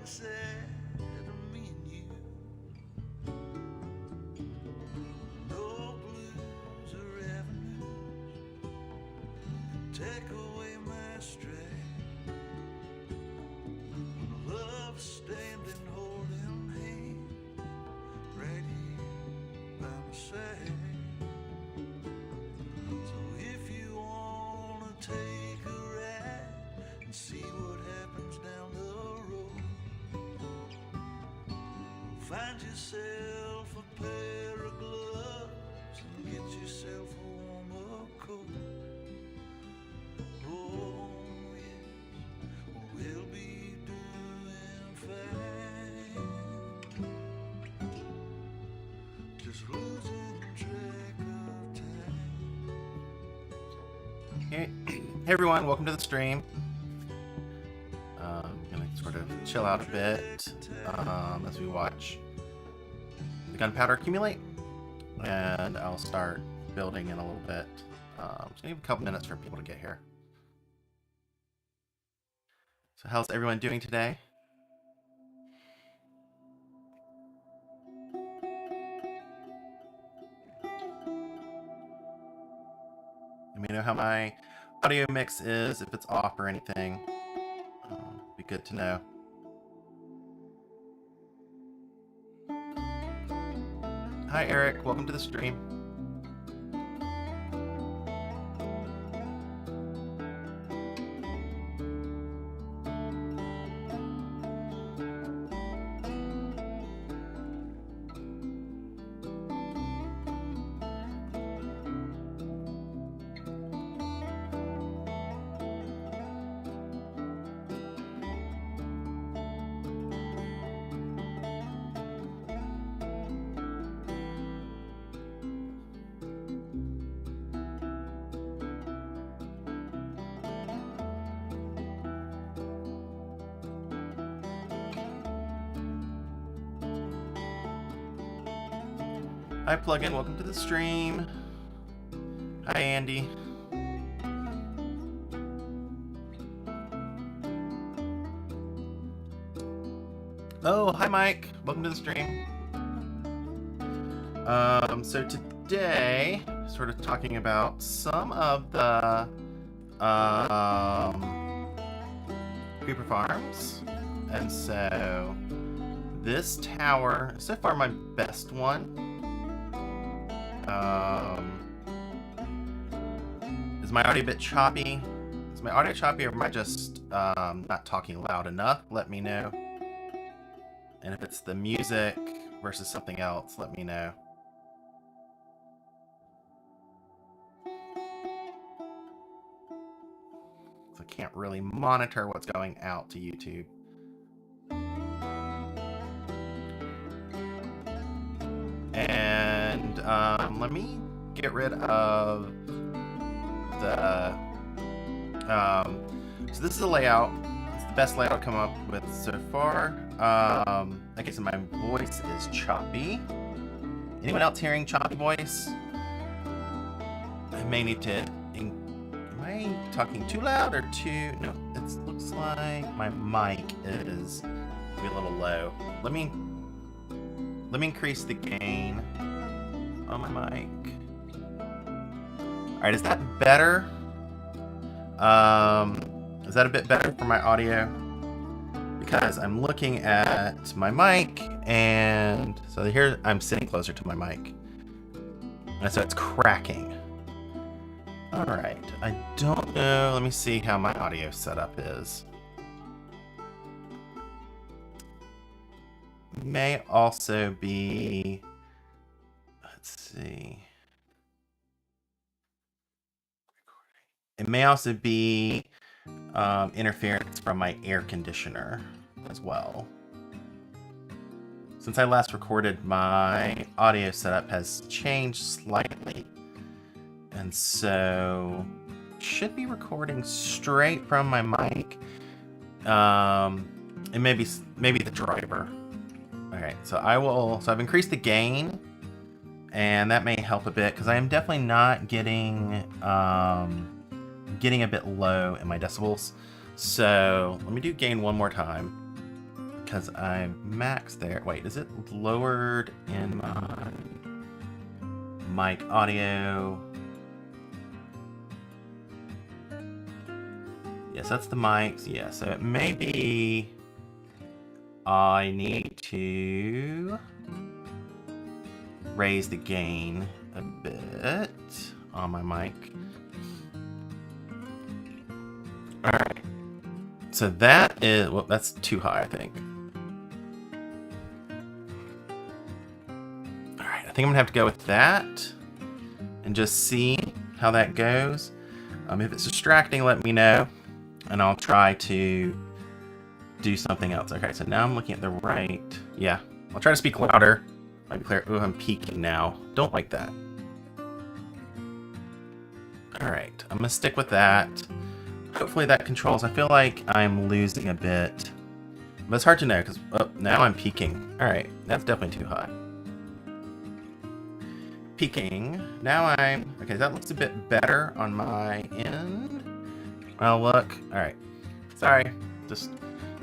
said to me and you, no blues or avenues take away my strength. When love standing holding hands right here by my side. So if you wanna take a ride and see what happens down the road, find yourself a pair of gloves and get yourself a warmer coat. Oh yes, we'll be doing fine. Just losing track of time. Hey everyone, welcome to the stream. I'm gonna sort of chill out a bit as we watch the gunpowder accumulate, and I'll start building in a little bit. Just gonna give a couple minutes for people to get here. So how's everyone doing today? Let me know how my audio mix is, if it's off or anything. Be good to know. Hi Eric, welcome to the stream. Hi Plugin, welcome to the stream. Hi Andy. Oh, hi Mike, welcome to the stream. So today, sort of talking about some of the creeper farms, and so this tower, so far my best one. Is my audio a bit choppy? Is my audio choppy, or am I just not talking loud enough? Let me know. And if it's the music versus something else, let me know. So I can't really monitor what's going out to YouTube. And let me get rid of the so this is a layout. It's the best layout I've come up with so far. Okay, so my voice is choppy. Anyone else hearing choppy voice? I may need to am I talking too loud or too... No, it looks like my mic is maybe a little low. Let me increase the gain on my mic. Alright, is that better? Is that a bit better for my audio? Because I'm looking at my mic, and so here I'm sitting closer to my mic. And so it's cracking. Alright, I don't know. Let me see how my audio setup is. May also be, let's see. It may also be interference from my air conditioner as well. Since I last recorded, my audio setup has changed slightly. And so should be recording straight from my mic. It may be the driver. Okay, so I've increased the gain, and that may help a bit because I am definitely not getting a bit low in my decibels. So let me do gain one more time. because I'm maxed there. Wait, is it lowered in my mic audio? Yes, that's the mics. Yeah, so it may be I need to raise the gain a bit on my mic. Alright. So that is, well, that's too high, I think. Alright, I think I'm gonna have to go with that and just see how that goes. If it's distracting, let me know, and I'll try to do something else. Okay, so now I'm looking at the right. Yeah, I'll try to speak louder. Might be clear. Ooh, I'm peaking now. Don't like that. Alright, I'm gonna stick with that. Hopefully that controls. I feel like I'm losing a bit. But it's hard to know because now I'm peaking. Alright, that's definitely too high. Peaking. Now I'm... Okay, that looks a bit better on my end. Well, look. Alright. Sorry. Just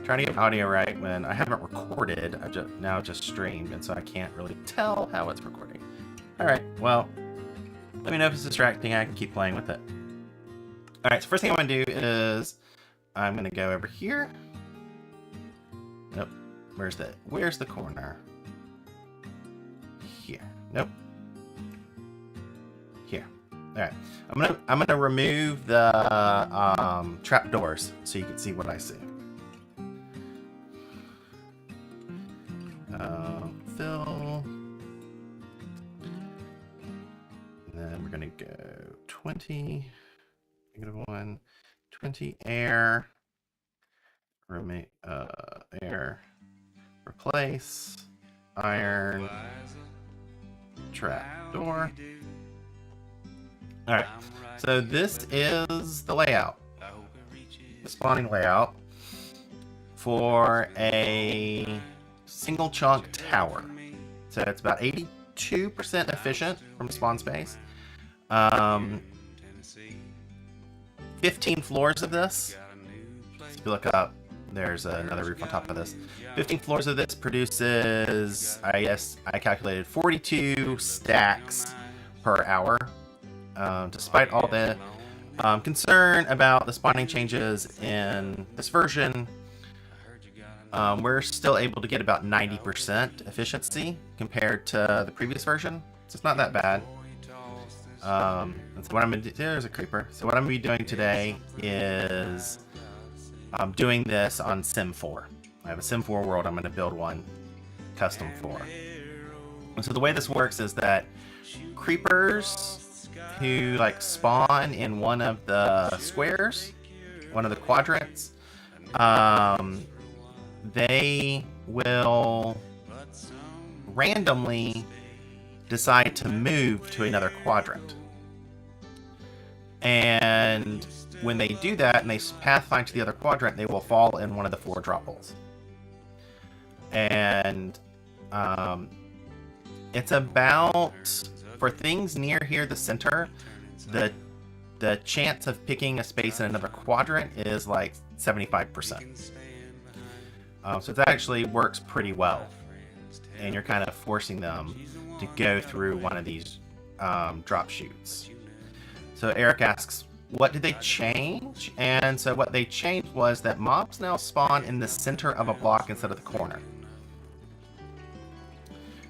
trying to get audio right when I haven't recorded. I've now just streamed, and so I can't really tell how it's recording. Alright, well, let me know if it's distracting. I can keep playing with it. Alright, so first thing I'm going to do is I'm going to go over here. Nope. Where's the corner? Here. Nope. Here. Alright. I'm gonna remove the trapdoors so you can see what I see. Fill. And then we're gonna go 20. -1, 20 air, air, replace, iron, trapdoor. Alright, so this is the layout, the spawning layout for a single chunk tower. So it's about 82% efficient from spawn space. 15 floors of this. If you look up, there's another roof on top of this. 15 floors of this produces, I calculated 42 stacks per hour. Despite all the concern about the spawning changes in this version, we're still able to get about 90% efficiency compared to the previous version. So it's not that bad. So what I'm gonna do, there's a creeper. So what I'm gonna be doing today is doing this on Sim 4. I have a Sim 4 world. I'm gonna build one custom for. And so the way this works is that creepers who like spawn in one of the squares, one of the quadrants, they will randomly decide to move to another quadrant. And when they do that and they pathfind to the other quadrant, they will fall in one of the 4 drop holes. And it's about, for things near here, the center, the chance of picking a space in another quadrant is like 75%. So it actually works pretty well. And you're kind of forcing them to go through one of these drop chutes. So Eric asks, what did they change? And so what they changed was that mobs now spawn in the center of a block instead of the corner.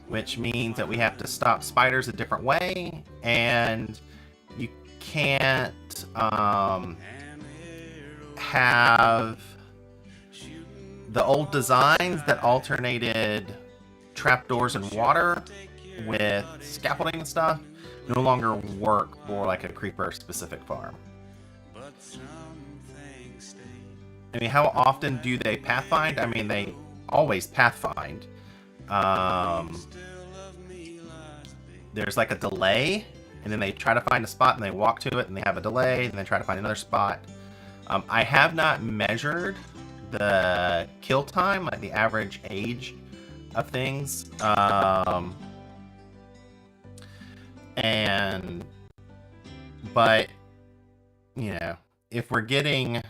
Which means that we have to stop spiders a different way, and you can't have the old designs that alternated trapdoors and water with scaffolding and stuff no longer work for like a creeper specific farm. I mean, how often do they pathfind? I mean, they always pathfind. There's like a delay, and then they try to find a spot and they walk to it and they have a delay and then try to find another spot. I have not measured the kill time, like the average age of things. But, you know, if we're getting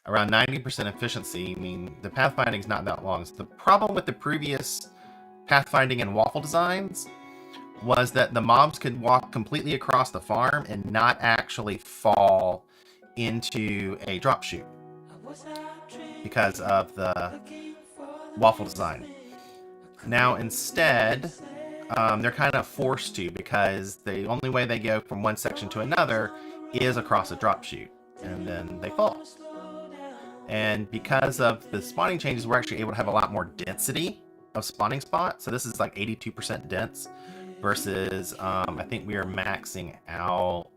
around 90% efficiency. I mean, the pathfinding is not that long. So the problem with the previous pathfinding and waffle designs was that the mobs could walk completely across the farm and not actually fall into a drop chute because of the waffle design. Now instead, they're kind of forced to, because the only way they go from one section to another is across a drop chute, and then they fall. And because of the spawning changes, we're actually able to have a lot more density of spawning spots. So this is like 82% dense versus I think we are maxing out,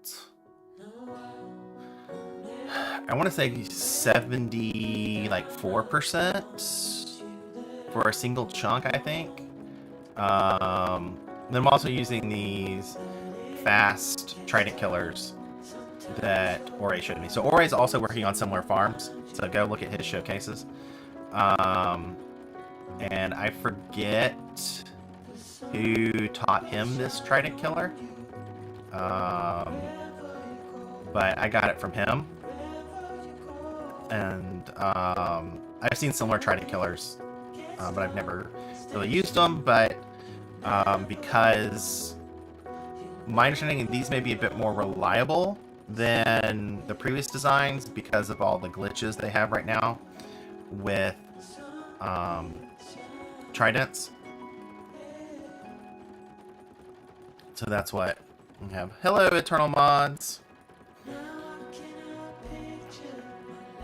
I want to say 74% for a single chunk, I think. Then I'm also using these fast trident killers that Ore showed me. So Ore is also working on similar farms, so go look at his showcases. And I forget who taught him this trident killer, but I got it from him. And I've seen similar trident killers, but I've never really used them. But because my understanding, these may be a bit more reliable than the previous designs because of all the glitches they have right now with tridents. So that's what we have. Hello, Eternal Mods.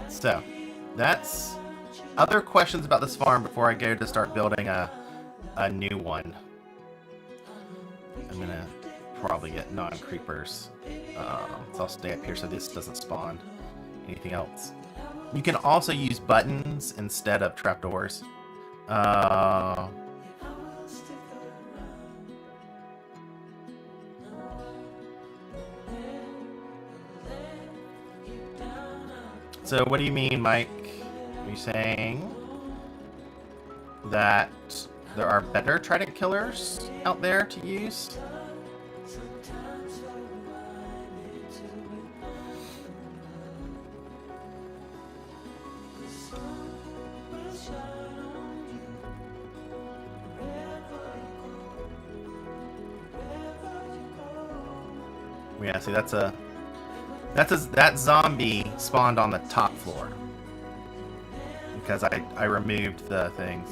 So that's other questions about this farm before I go to start building a new one. I'm gonna probably get non-creepers. So I'll stay up here so this doesn't spawn anything else. You can also use buttons instead of trapdoors. So what do you mean, Mike? Are you saying that there are better trident killers out there to use? Yeah, see, that zombie spawned on the top floor because I removed the things.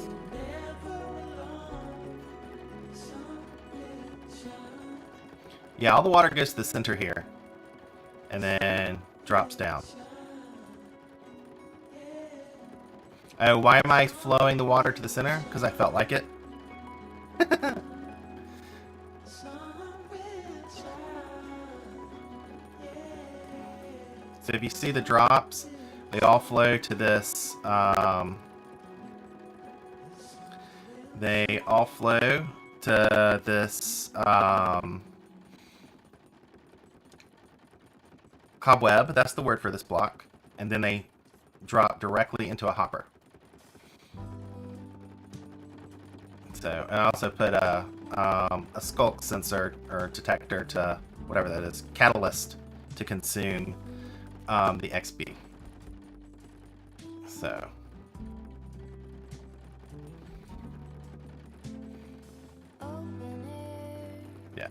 Yeah, all the water goes to the center here and then drops down. Oh, why am I flowing the water to the center? Because I felt like it. So if you see the drops, they all flow to this, they all flow to this, cobweb, that's the word for this block, and then they drop directly into a hopper. So, and I also put a skulk sensor, or detector to, whatever that is, catalyst to consume the XP. So yeah.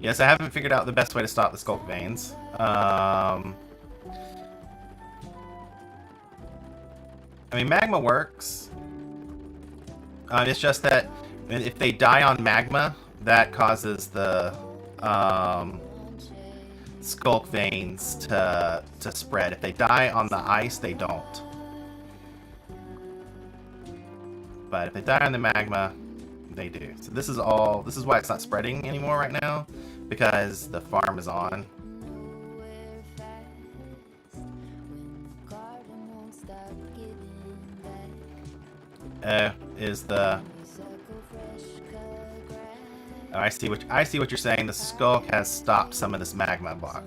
Yes, I haven't figured out the best way to stop the skulk veins. I mean, magma works. It's just that if they die on magma, that causes the skulk veins to spread. If they die on the ice, they don't. But if they die on the magma, they do. So this is why it's not spreading anymore right now, because the farm is on. Is the I see what you're saying. The skulk has stopped some of this magma block.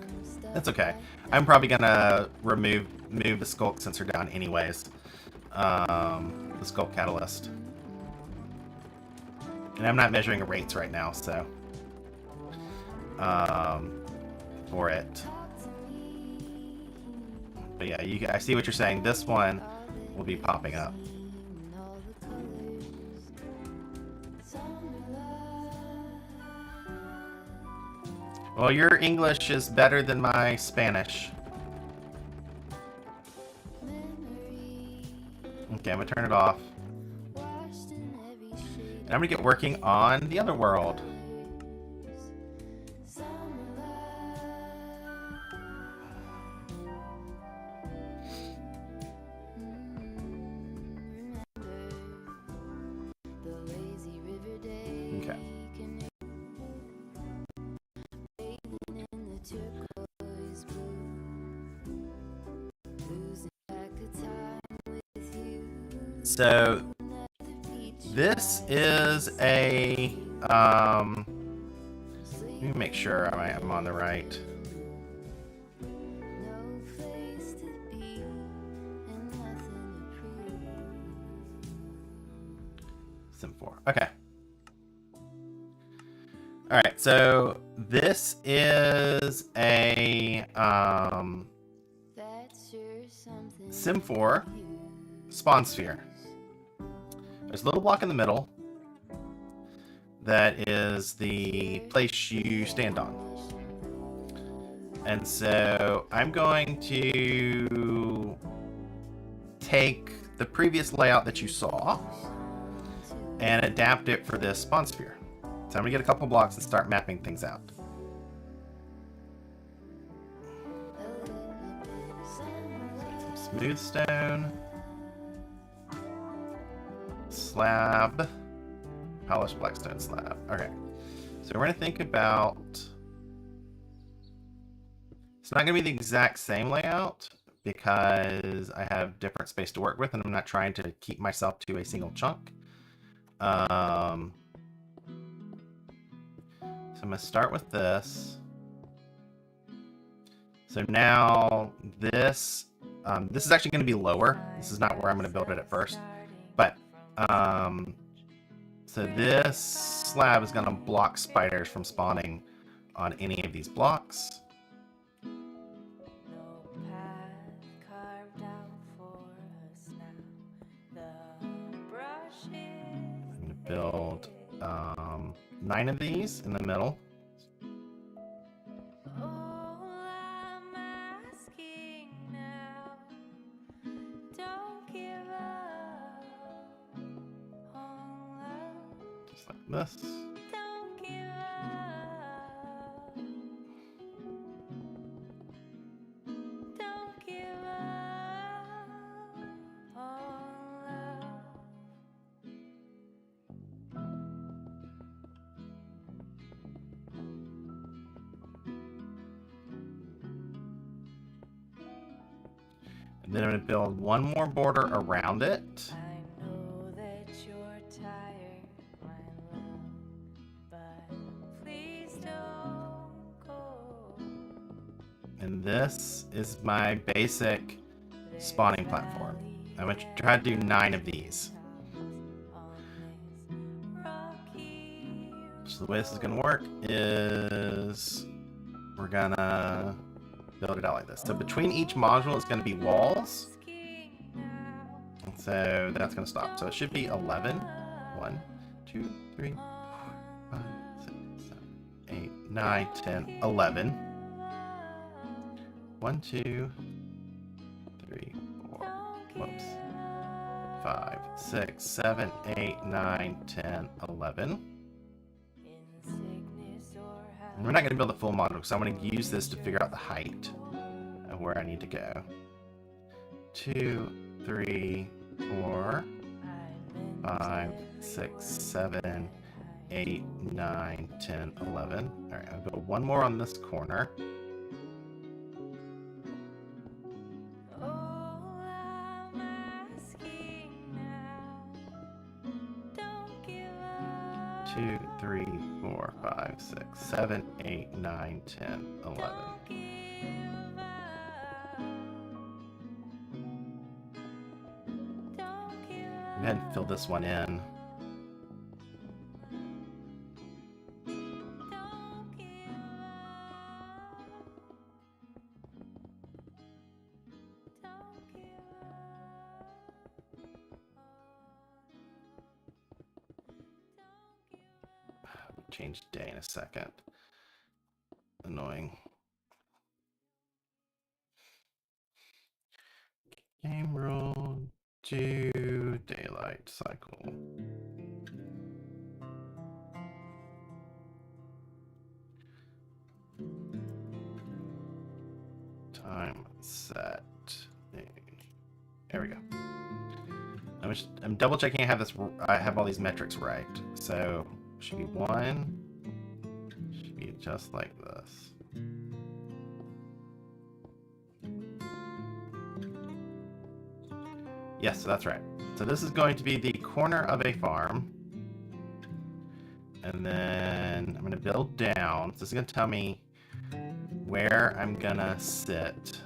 That's okay. I'm probably gonna move the skulk sensor down anyways. The skulk catalyst. And I'm not measuring rates right now, so for it. But yeah, I see what you're saying. This one will be popping up. Well, your English is better than my Spanish. Okay, I'm gonna turn it off. And I'm gonna get working on the other world. Okay. So this is a let me make sure I'm on the right. Sim 4. Okay. All right. So this is a Sim 4 spawn sphere. There's a little block in the middle that is the place you stand on. And so I'm going to take the previous layout that you saw and adapt it for this spawn sphere. So I'm gonna get a couple blocks and start mapping things out. Some smooth stone. Slab. Polished blackstone slab. Okay. So we're going to think about... It's not going to be the exact same layout because I have different space to work with and I'm not trying to keep myself to a single chunk. So I'm going to start with this. So now this is actually going to be lower. This is not where I'm going to build it at first. But so this slab is going to block spiders from spawning on any of these blocks. I'm going to build 9 of these in the middle. Just like this. And then I'm going to build one more border around it. I know that you're tired, my love, but please don't go. And this is my basic spawning platform. I'm going to try to do 9 of these. So the way this is going to work is we're going to build it out like this. So between each module is going to be walls. And so that's going to stop. So it should be 11. 1, 2, 3, 4, 5, 6, 7, 8, 9, 10, 11. 1, 2, 3, 4, whoops. 5, 6, 7, 8, 9, 10, 11. We're not going to build a full module, so I'm going to use this to figure out the height of where I need to go. 2, 3, 4, 5, 6, 7, 8, 9, 10, 11. Alright, I'll build one more on this corner. Two, 3, 4, 5, 6, 7, 8, 9, 10, 11. Go ahead and fill this one in. change day in a second. Annoying. Game rule to daylight cycle. Time set. There we go. I'm double checking I have all these metrics right. So should be 1. Should be just like this. Yes, so that's right. So this is going to be the corner of a farm. And then I'm going to build down. So this is going to tell me where I'm going to sit.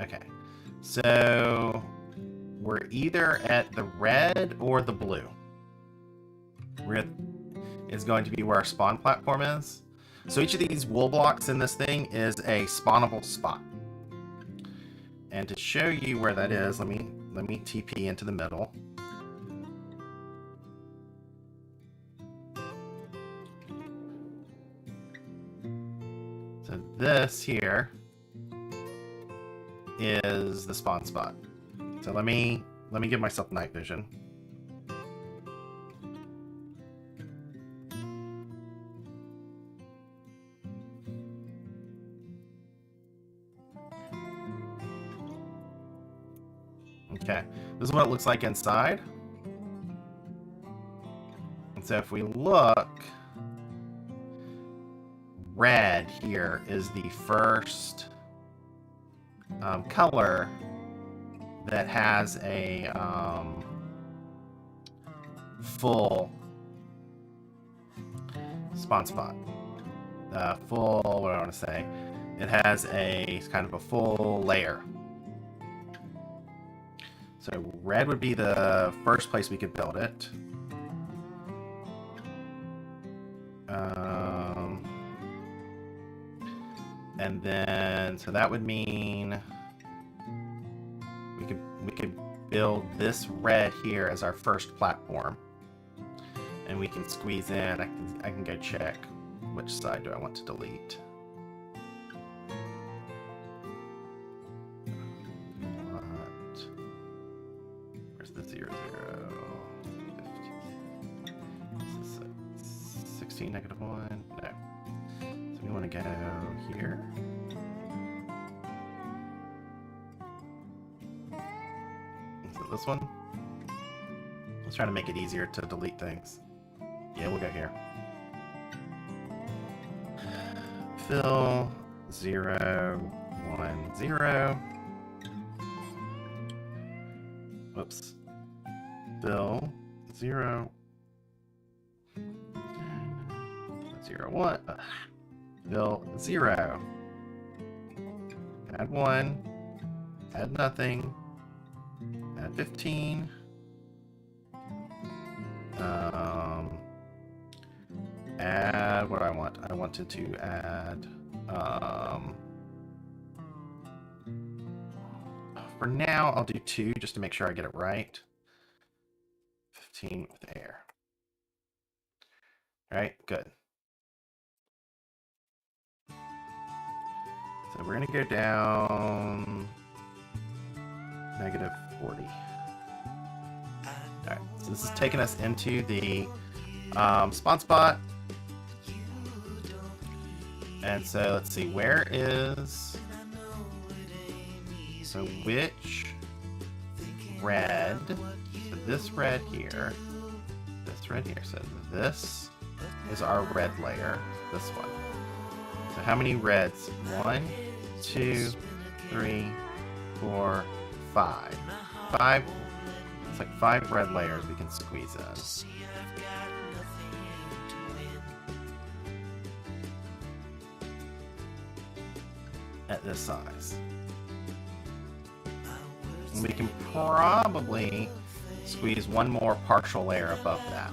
Okay. So we're either at the red or the blue. Is going to be where our spawn platform is. So each of these wool blocks in this thing is a spawnable spot. And to show you where that is, let me TP into the middle. So this here is the spawn spot. So let me give myself night vision. Okay, this is what it looks like inside. And so if we look, red here is the first color that has a full spawn spot. Full, what do I want to say? It has a kind of a full layer. So red would be the first place we could build it. And then, so that would mean we could build this red here as our first platform, and we can squeeze in. I can go check which side do I want to delete. Where's the 0, 0, 15. 16, -1. No. So we want to go here. Is it this one? Let's try to make it easier to delete things. Yeah, we'll go here. Fill 0, 1, 0. Whoops. Fill 0, 0, 1. Fill 0. Add 1. Add nothing. Add 15. Add what do I want? I wanted to add for now I'll do 2 just to make sure I get it right. 15 with air. Alright, good. So we're gonna go down -40. Alright, so this is taking us into the spawn spot. And so let's see, where is, so which red, so this red here, so this is our red layer, this one. So how many reds? 1, 2, 3, 4, 5. 5, it's like 5 red layers we can squeeze in. At this size. And we can probably squeeze 1 more partial layer above that.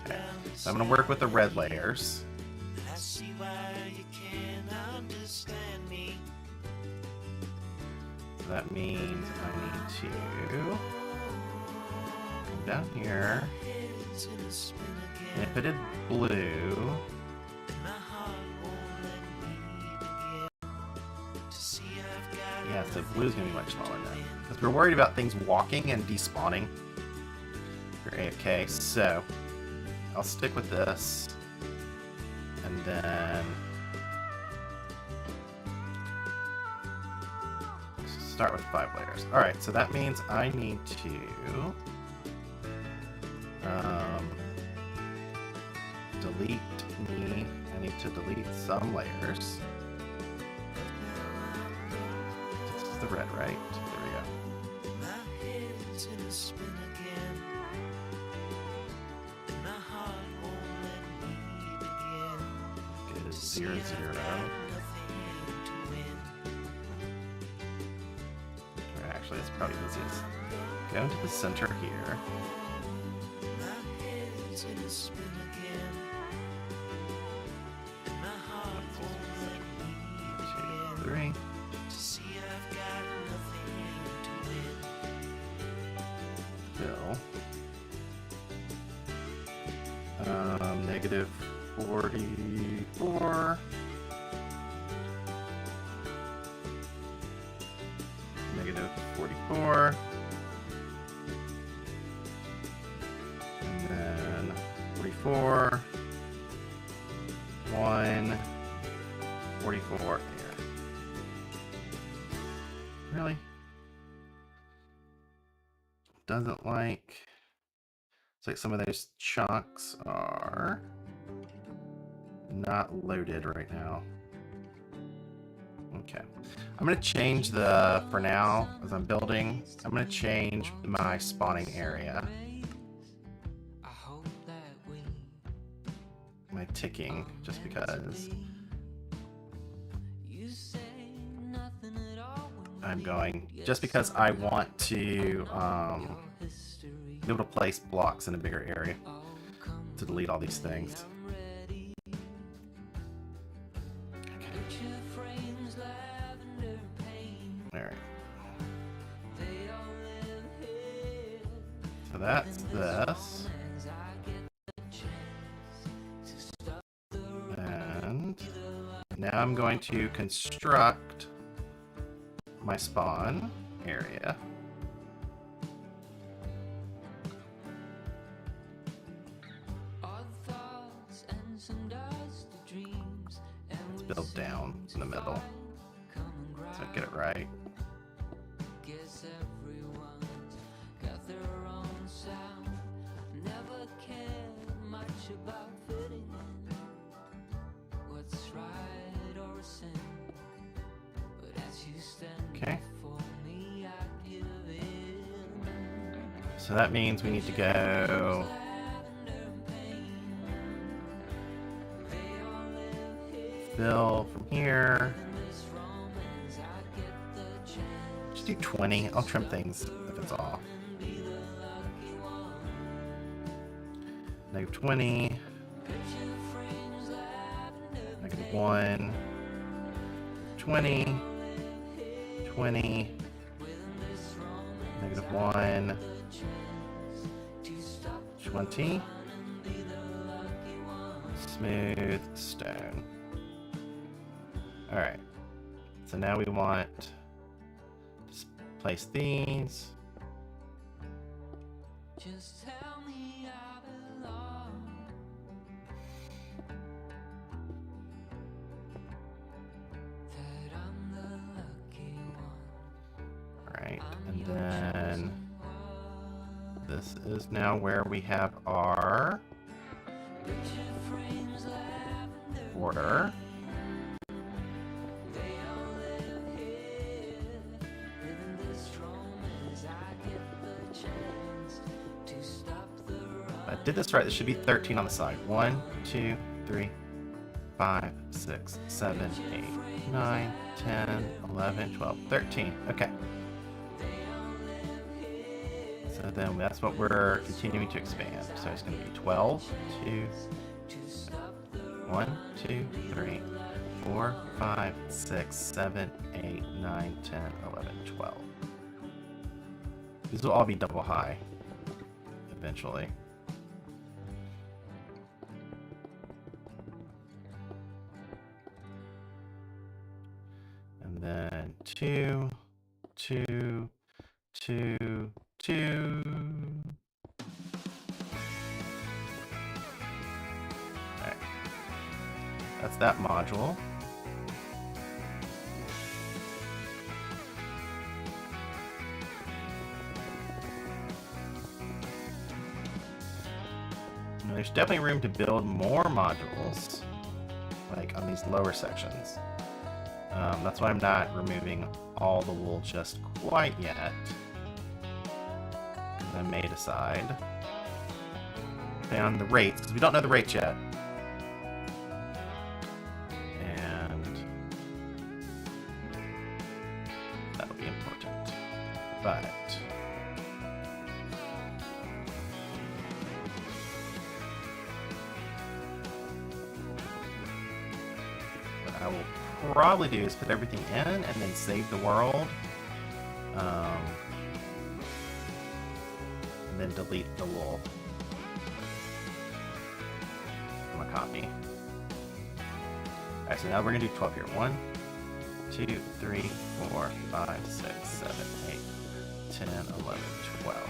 Okay, so I'm going to work with the red layers. So So that means I need to come down here. And if it did blue, yeah, so blue's gonna be much smaller now. Because we're worried about things walking and despawning for AFK, so I'll stick with this. And then start with 5 layers. Alright, so that means I need to delete me. I need to delete some layers. This is the red, right? There we go. It is 0, 0. Or actually, it's probably easiest. Go into the center here. 3. Fill. Negative 44. Negative 44. And then 44. 1. 44 here. Really? Doesn't like... It's like some of those chunks are not loaded right now. Okay. I'm going to change the, for now, as I'm building, I'm going to change my spawning area. My ticking, just because I'm going, just because I want to be able to place blocks in a bigger area to delete all these things. Alright. So that's this. And now I'm going to construct my spawn area. Let's build down in the middle so I get it right. Okay. So that means we need to go fill from here. Just do 20. I'll trim things if it's off. Negative 20. Negative 1. 20. 20. Negative 1. 20. Smooth stone. Alright. So now we want to place these. Just tell me I belong. That I'm the lucky one. Alright, and then this is now where we have our border. I did this right. This should be 13 on the side. 1, 2, 3, 5, 6, 7, 8, 9, 10, 11, 12, 13. Okay. So then that's what we're continuing to expand. So it's going to be 12, 2, 1, 2, 3, 4, 5, 6, 7, 8, 9, 10, 11, 12. These will all be double high eventually. And then 2, 2, 2, 2. Alright. That's that module. Now, there's definitely room to build more modules, like on these lower sections. That's why I'm not removing all the wool just quite yet. I may decide. Depending on the rates, because we don't know the rates yet. And that'll be important. But what I will probably do is put everything in and then save the world. And then delete the wool from a copy. Alright, so now we're going to do 12 here. 1, 2, 3, 4, 5, 6, 7, 8, 10, 11, 12.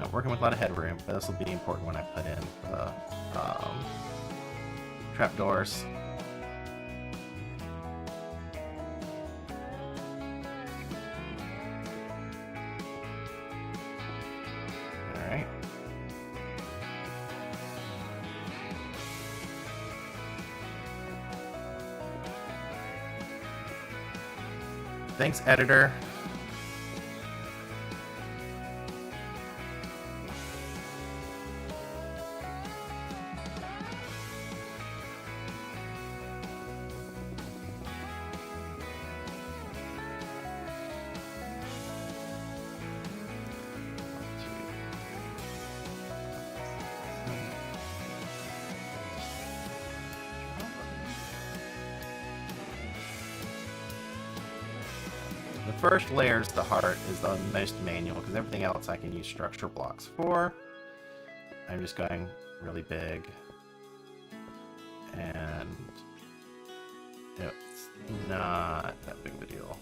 Not working with a lot of headroom, but this will be important when I put in the trapdoors. Alright. Thanks, editor. The first layer is the heart, is the most manual, because everything else I can use structure blocks for. I'm just going really big, and it's not that big of a deal.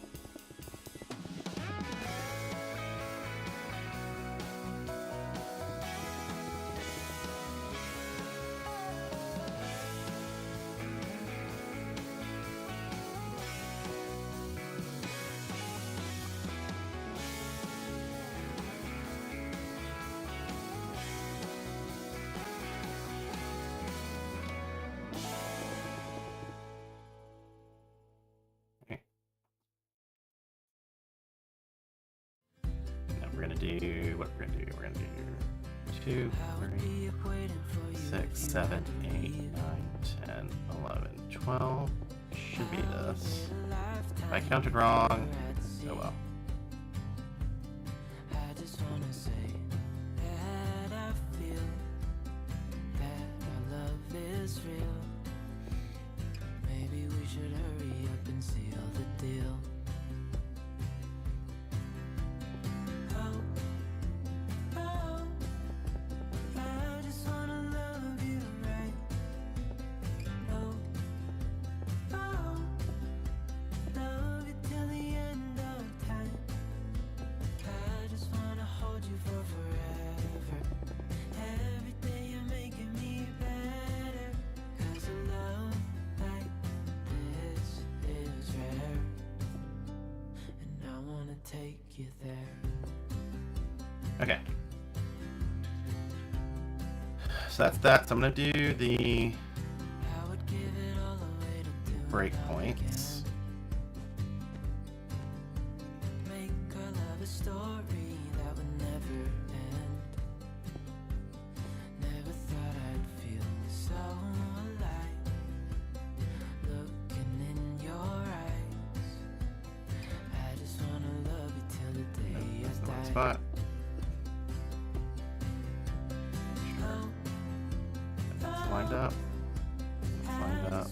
We're gonna do what we're gonna do. We're gonna do 2, 3, 6, 7, 8, 9, 10, 11, 12. Should be this. If I counted wrong, oh well. Okay. So that's that. So I'm going to do the breakpoints. spot. That's lined up. That's lined up.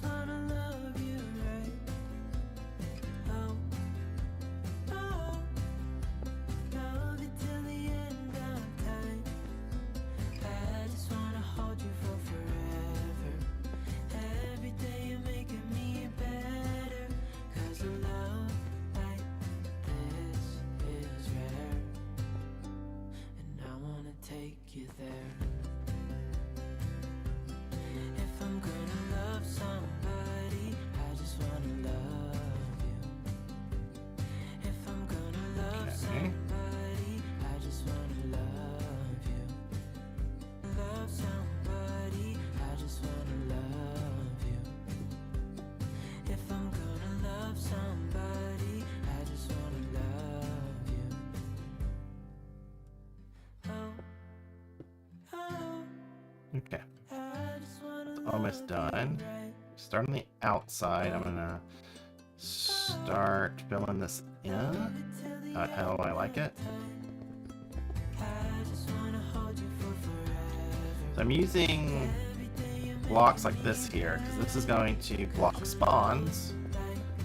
Okay, almost done. Start on the outside. I'm gonna start filling this in. How I like it. So I'm using blocks like this here because this is going to block spawns.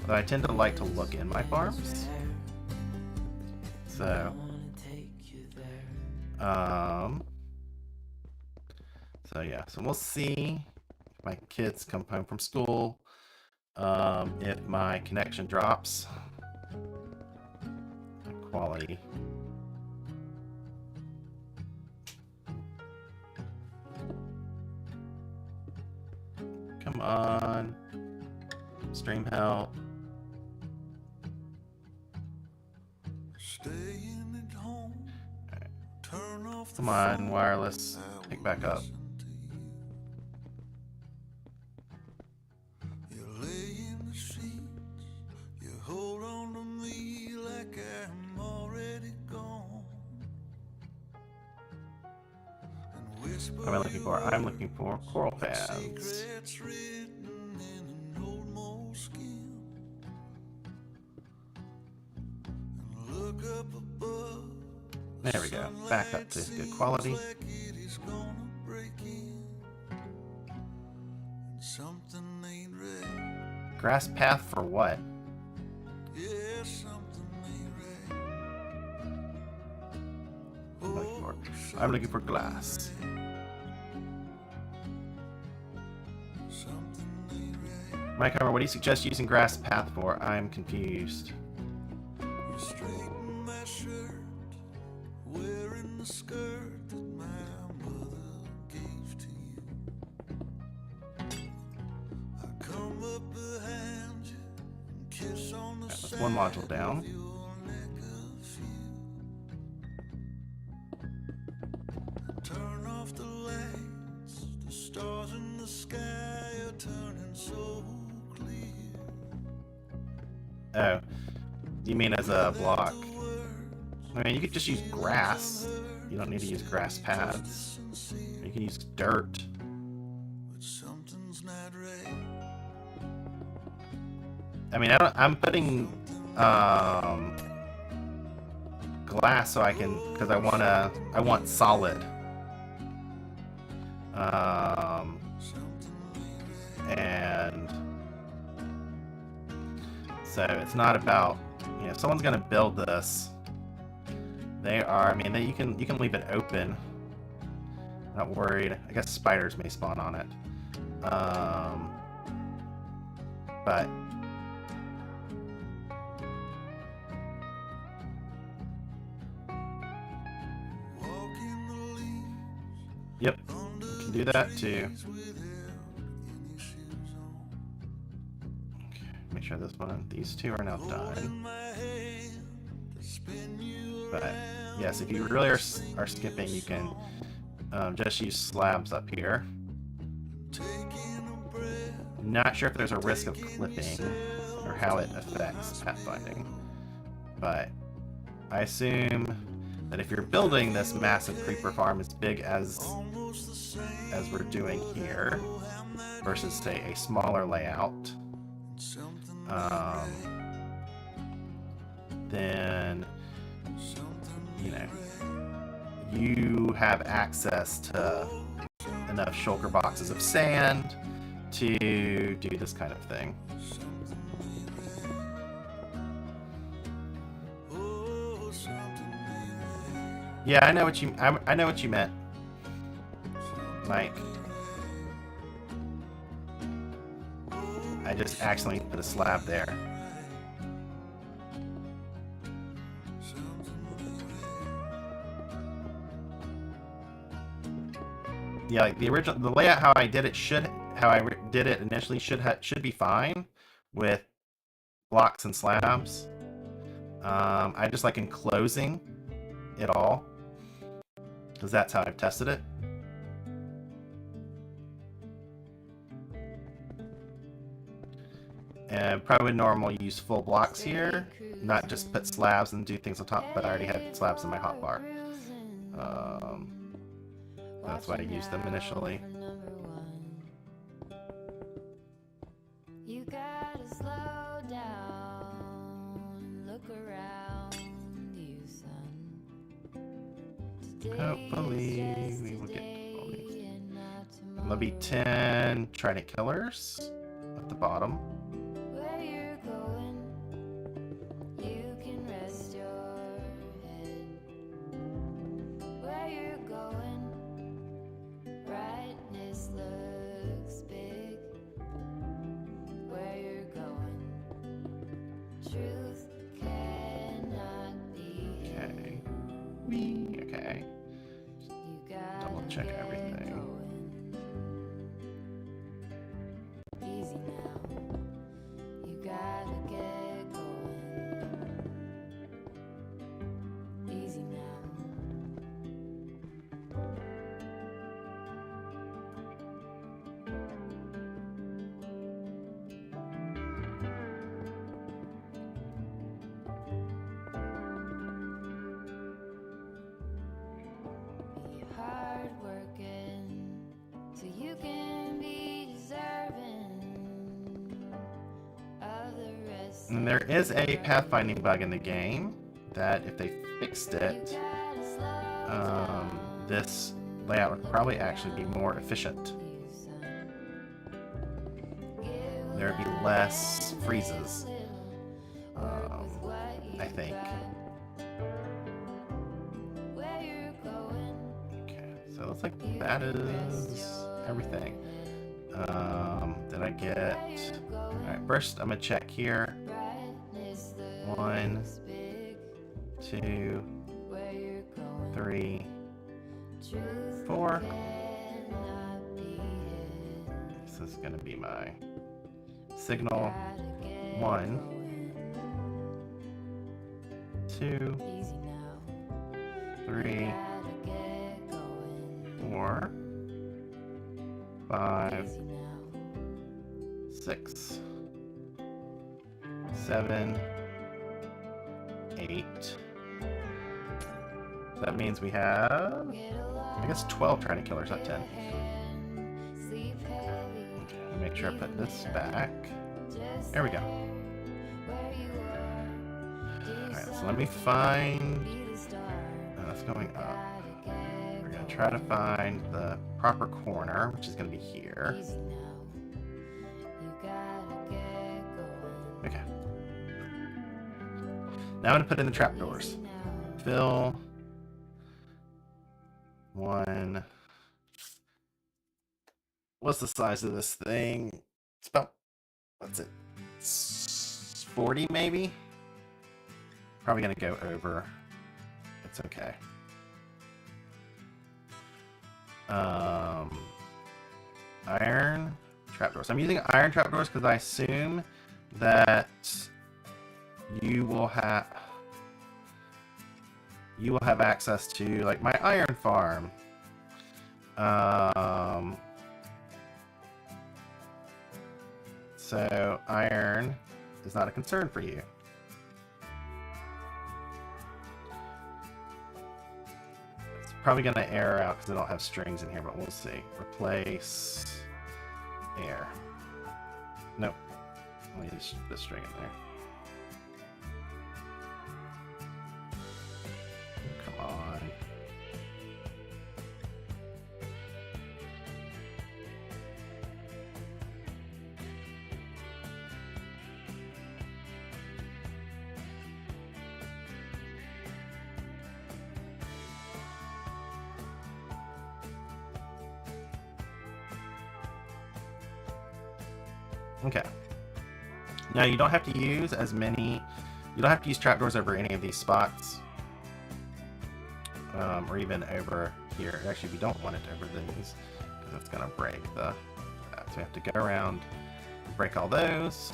But I tend to like to look in my farms. So yeah, so we'll see if my kids come home from school, if my connection drops, quality. Come on, stream help. Staying at home. Right. Turn off the Come on, phone. wireless, pick back up. You lay in the sheets. You hold on to me like I'm already gone. And whisper What am I looking for? I'm looking for coral paths. secrets written in an old moleskin. And look up above. There we go. Back up to good quality. Like it is gonna break in. And something ain't right. Grass path for what? Yeah, something ain't right. I'm looking for glass. Something ain't right. Mike, what do you suggest using grass path for? I'm confused. You straighten my shirt, wearing the skirt that my mother gave to you. I come up behind you and kiss on the That's one module down. of your neck of you. Turn off the lights, the stars in the sky are turning so clear. Oh, you mean as a block? I mean, you could just use grass. You don't need to use grass paths. You can use dirt. But something's not right. I mean, I'm putting glass so I can, because I want solid. And so it's not about, if someone's gonna build this, you can leave it open. Not worried. I guess spiders may spawn on it. But yep, you can do that too. Okay, make sure these two are now done. But yes, if you really are skipping, you can just use slabs up here. Not sure if there's a risk of clipping or how it affects pathfinding, but I assume that if you're building this massive creeper farm as big as we're doing here, versus say a smaller layout, then you know, you have access to enough shulker boxes of sand to do this kind of thing. Yeah, I know what you meant, Mike. I just accidentally put a slab there. Yeah, like the layout how I did it initially should be fine with blocks and slabs. I just like enclosing it all because that's how I've tested it. And probably normal use full blocks here, not just put slabs and do things on top, but I already had slabs in my hotbar. That's why I used them initially. You gotta slow down, look around you, son. Hopefully we will get all these. Maybe 10 trident killers at the bottom. Where you're going, you can rest your head. Where you're going, brightness looks big. Where you're going, truth cannot be hid. Okay. You gotta Double check get everything. going. Easy now. You gotta get going. Easy now. Be hard working so you can be deserving of the rest. And there is a pathfinding bug in the game that if they fixed it, this layout would probably actually be more efficient. There would be less freezes, I think. Okay, so it looks like that is everything. Did I get... Alright, first I'm gonna check here. 1, 2, 3, 4. This is gonna be my signal. 1, 2, 3, 4, 5, 6, 7, 8. So that means we have, I guess, 12 trident killers, not 10. Okay, make sure I put this back. There we go. Alright, so let me find... that's going up. We're going to try to find the proper corner, which is going to be here. Okay. Now I'm going to put in the trapdoors. Fill. 1. What's the size of this thing? It's about, what's it? 40 maybe? Probably going to go over. It's okay. Iron trapdoors. I'm using iron trapdoors because I assume that you will have access to like my iron farm. So iron is not a concern for you. It's probably going to air out because I don't have strings in here, but we'll see. Replace air. Nope. I'll use this string in there. Come Okay. Now you don't have to use as many. You don't have to use trapdoors over any of these spots, or even over here. Actually, we don't want it over these because it's gonna break the. So we have to go around, break all those.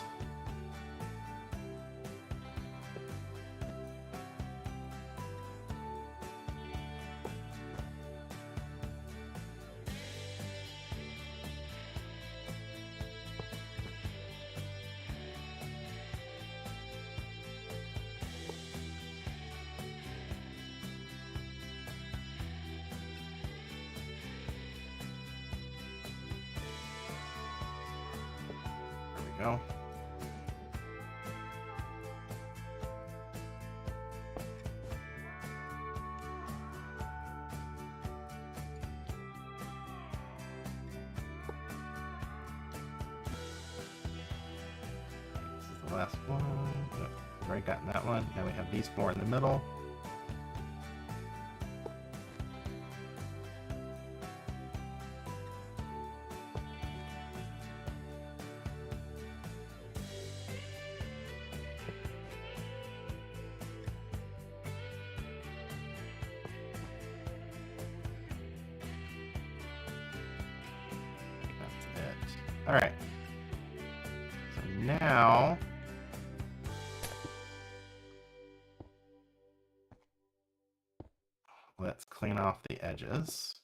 Go. This is the last one. Yep, already gotten that one. Now we have these 4 in the middle. Alright. So now let's clean off the edges.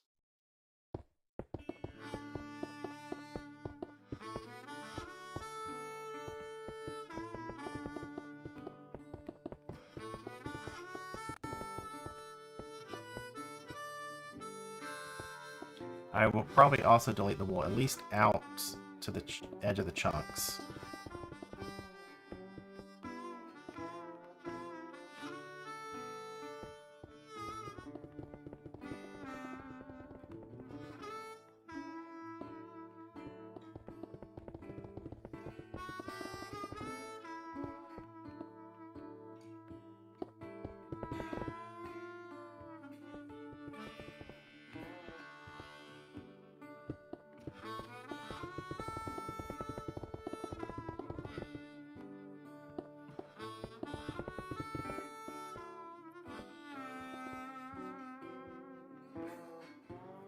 I will probably also delete the wool, at least out to the edge of the chunks.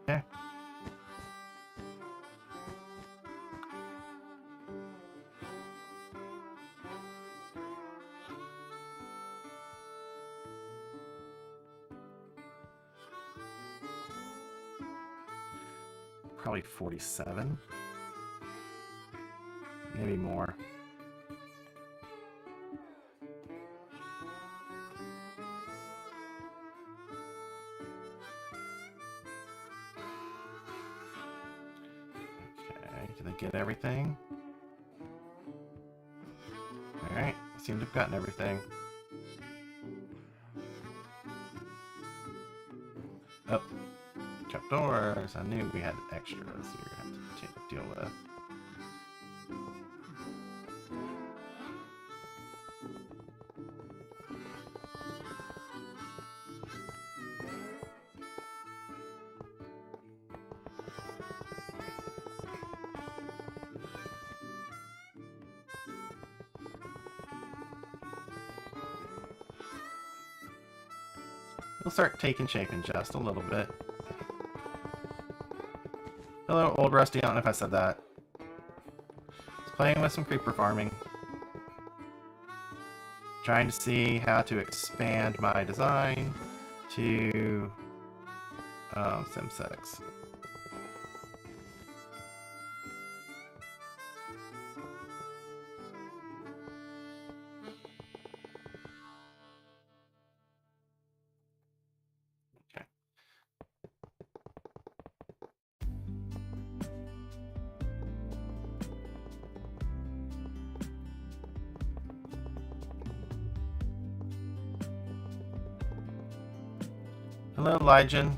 Okay. Probably 47. Maybe more. Okay, did I get everything? Alright, seem to have gotten everything. Oh, trapdoors. I knew we had extras we were going to have to deal with. We'll start taking shape in just a little bit. Hello, old Rusty. I don't know if I said that. Just playing with some creeper farming. Trying to see how to expand my design to Sim 6. Hello, Lygen.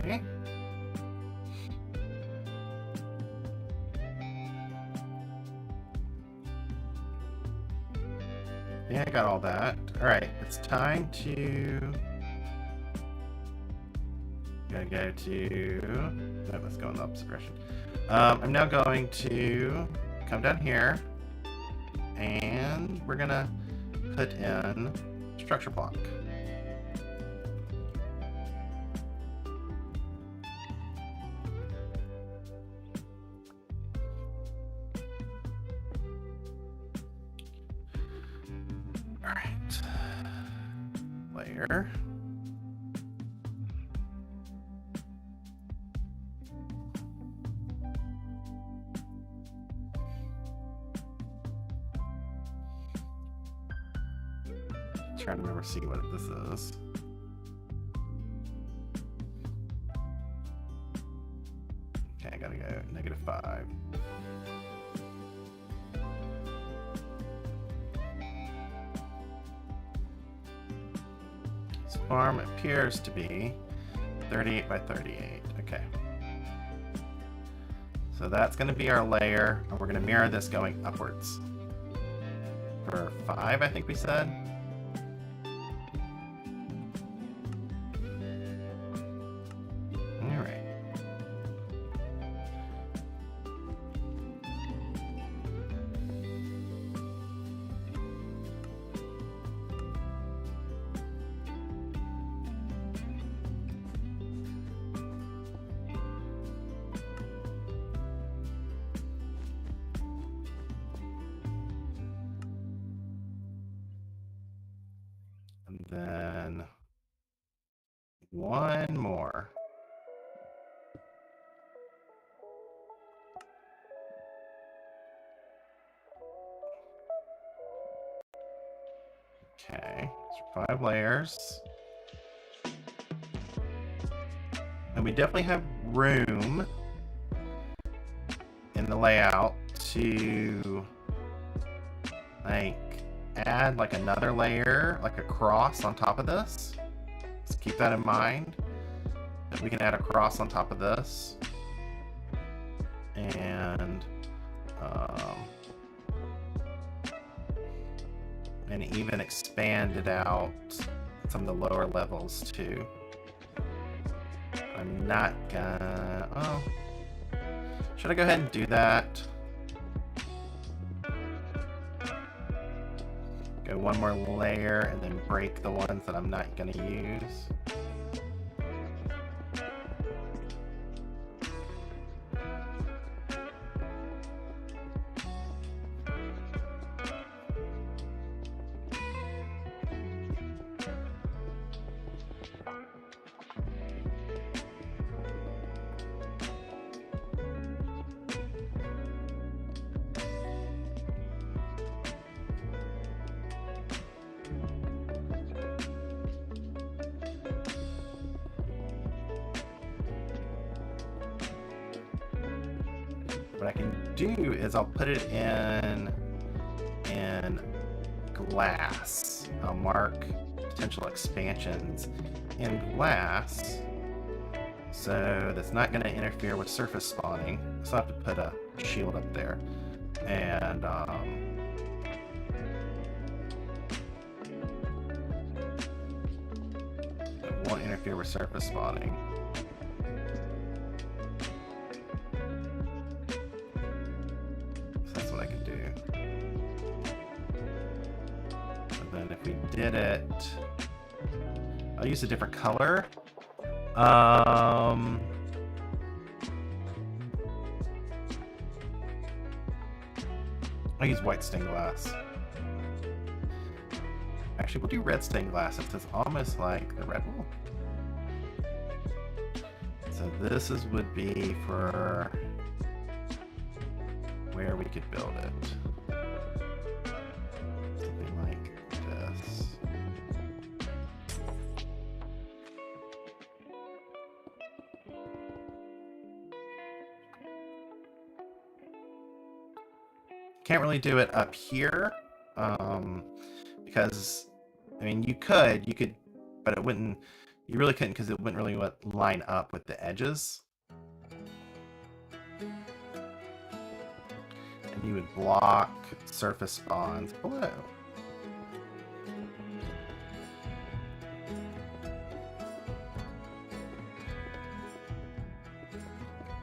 Okay. Yeah, I got all that. Alright, it's time to... Gotta go to... No, let's go in the opposite direction. I'm now going to come down here, and we're gonna put in structure block. Alright. Layer. Trying to remember, see what this is. Okay, I gotta go -5. This farm appears to be 38 by 38. Okay. So that's gonna be our layer, and we're gonna mirror this going upwards. For 5, I think we said. And then one more. Okay, so 5 layers. And we definitely have room in the layout to like add like another layer, like a cross on top of this. Let's keep that in mind, that we can add a cross on top of this. And even expand it out some of the lower levels too. I'm not gonna... Oh. Should I go ahead and do that? Go one more layer and then break the ones that I'm not gonna use. What I can do is I'll put it in glass. I'll mark potential expansions in glass, so that's not going to interfere with surface spawning. So I have to put a shield up there, and it won't interfere with surface spawning. Did it. I'll use a different color. I'll use white stained glass. Actually, we'll do red stained glass. It's almost like the red wool. So this would be for where we could build it. Can't really do it up here, because I mean you could, but it wouldn't You really couldn't because it wouldn't really line up with the edges. And you would block surface spawns below.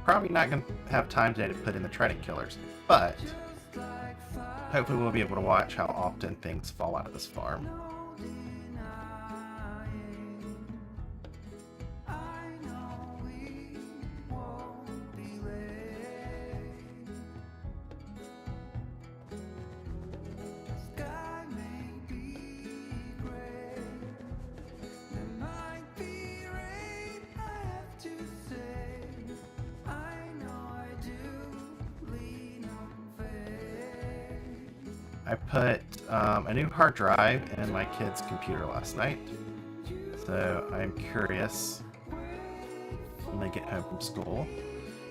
Probably not going to have time today to put in the treading killers, but hopefully we'll be able to watch how often things fall out of this farm. I put a new hard drive in my kid's computer last night, so I'm curious when they get home from school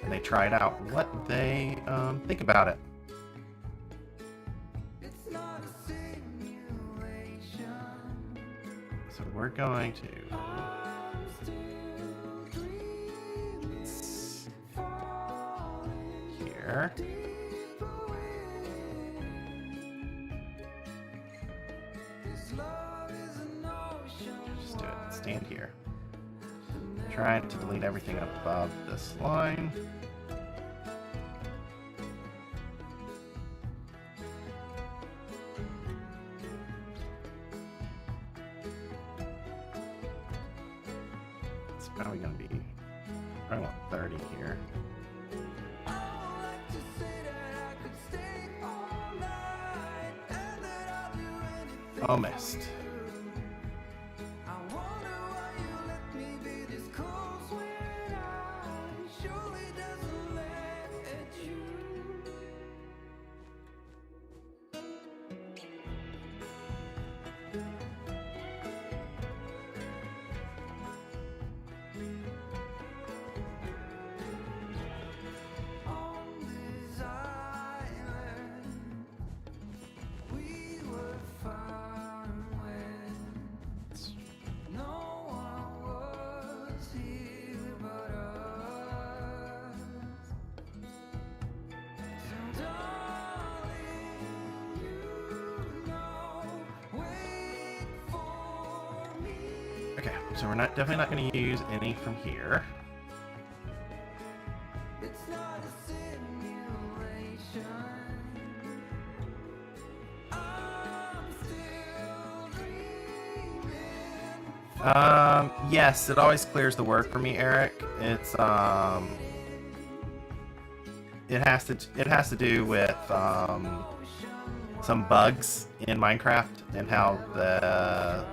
and they try it out what they think about it. So we're going to here. Just do it. Stand here. Trying to delete everything above this line. It's probably going to be, I want 30 here. Almost. Okay, so we're definitely not going to use any from here. Yes, it always clears the word for me, Eric. It's it has to do with some bugs in Minecraft and how the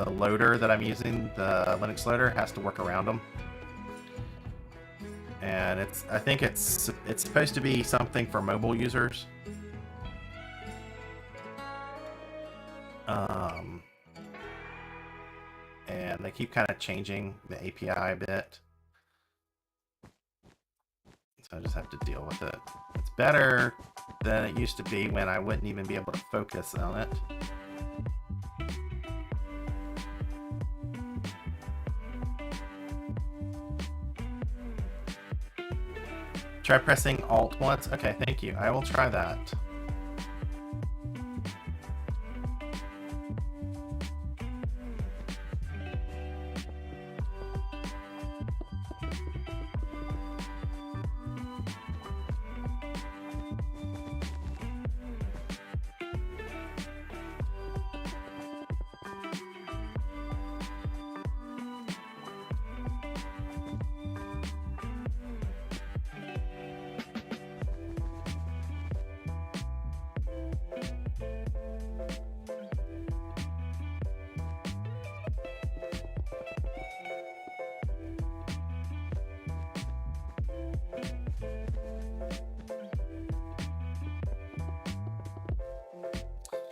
loader that I'm using, the Linux loader, has to work around them. And I think it's supposed to be something for mobile users. And they keep kind of changing the API a bit. So I just have to deal with it. It's better than it used to be when I wouldn't even be able to focus on it. Try pressing Alt once. Okay, thank you. I will try that.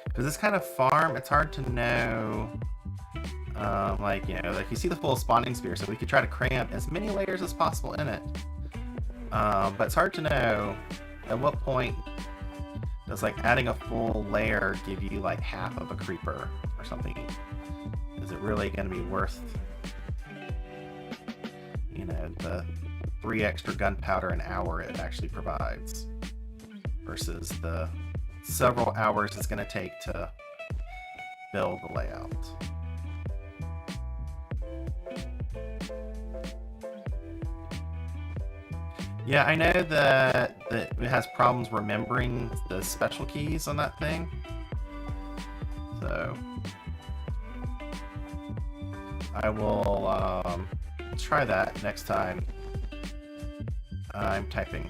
Because this kind of farm, it's hard to know, like you see the full spawning sphere, so we could try to cram as many layers as possible in it. But it's hard to know at what point does like adding a full layer give you like half of a creeper or something. Is it really going to be worth you know, the 3 extra gunpowder an hour it actually provides versus the several hours it's going to take to build the layout. Yeah, I know that it has problems remembering the special keys on that thing. So I will try that next time I'm typing.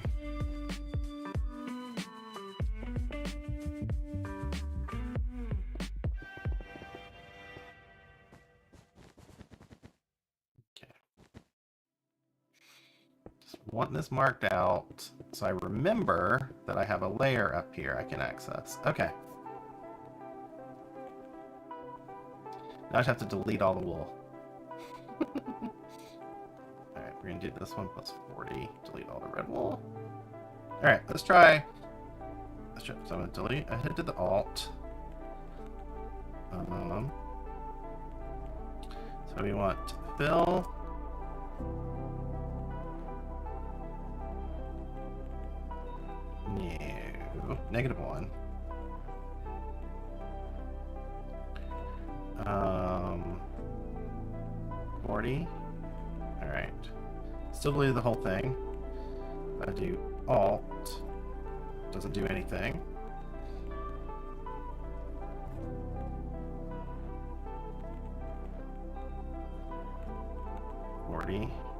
Okay. Just want this marked out so I remember that I have a layer up here I can access. Okay. Now I just have to delete all the wool. Alright, we're gonna do this one plus 40. Delete all the red wool. Alright, let's try. So I'm gonna delete. I hit the Alt. So we want fill. No. -1. 40. Alright. Still delete the whole thing. I do Alt. Doesn't do anything.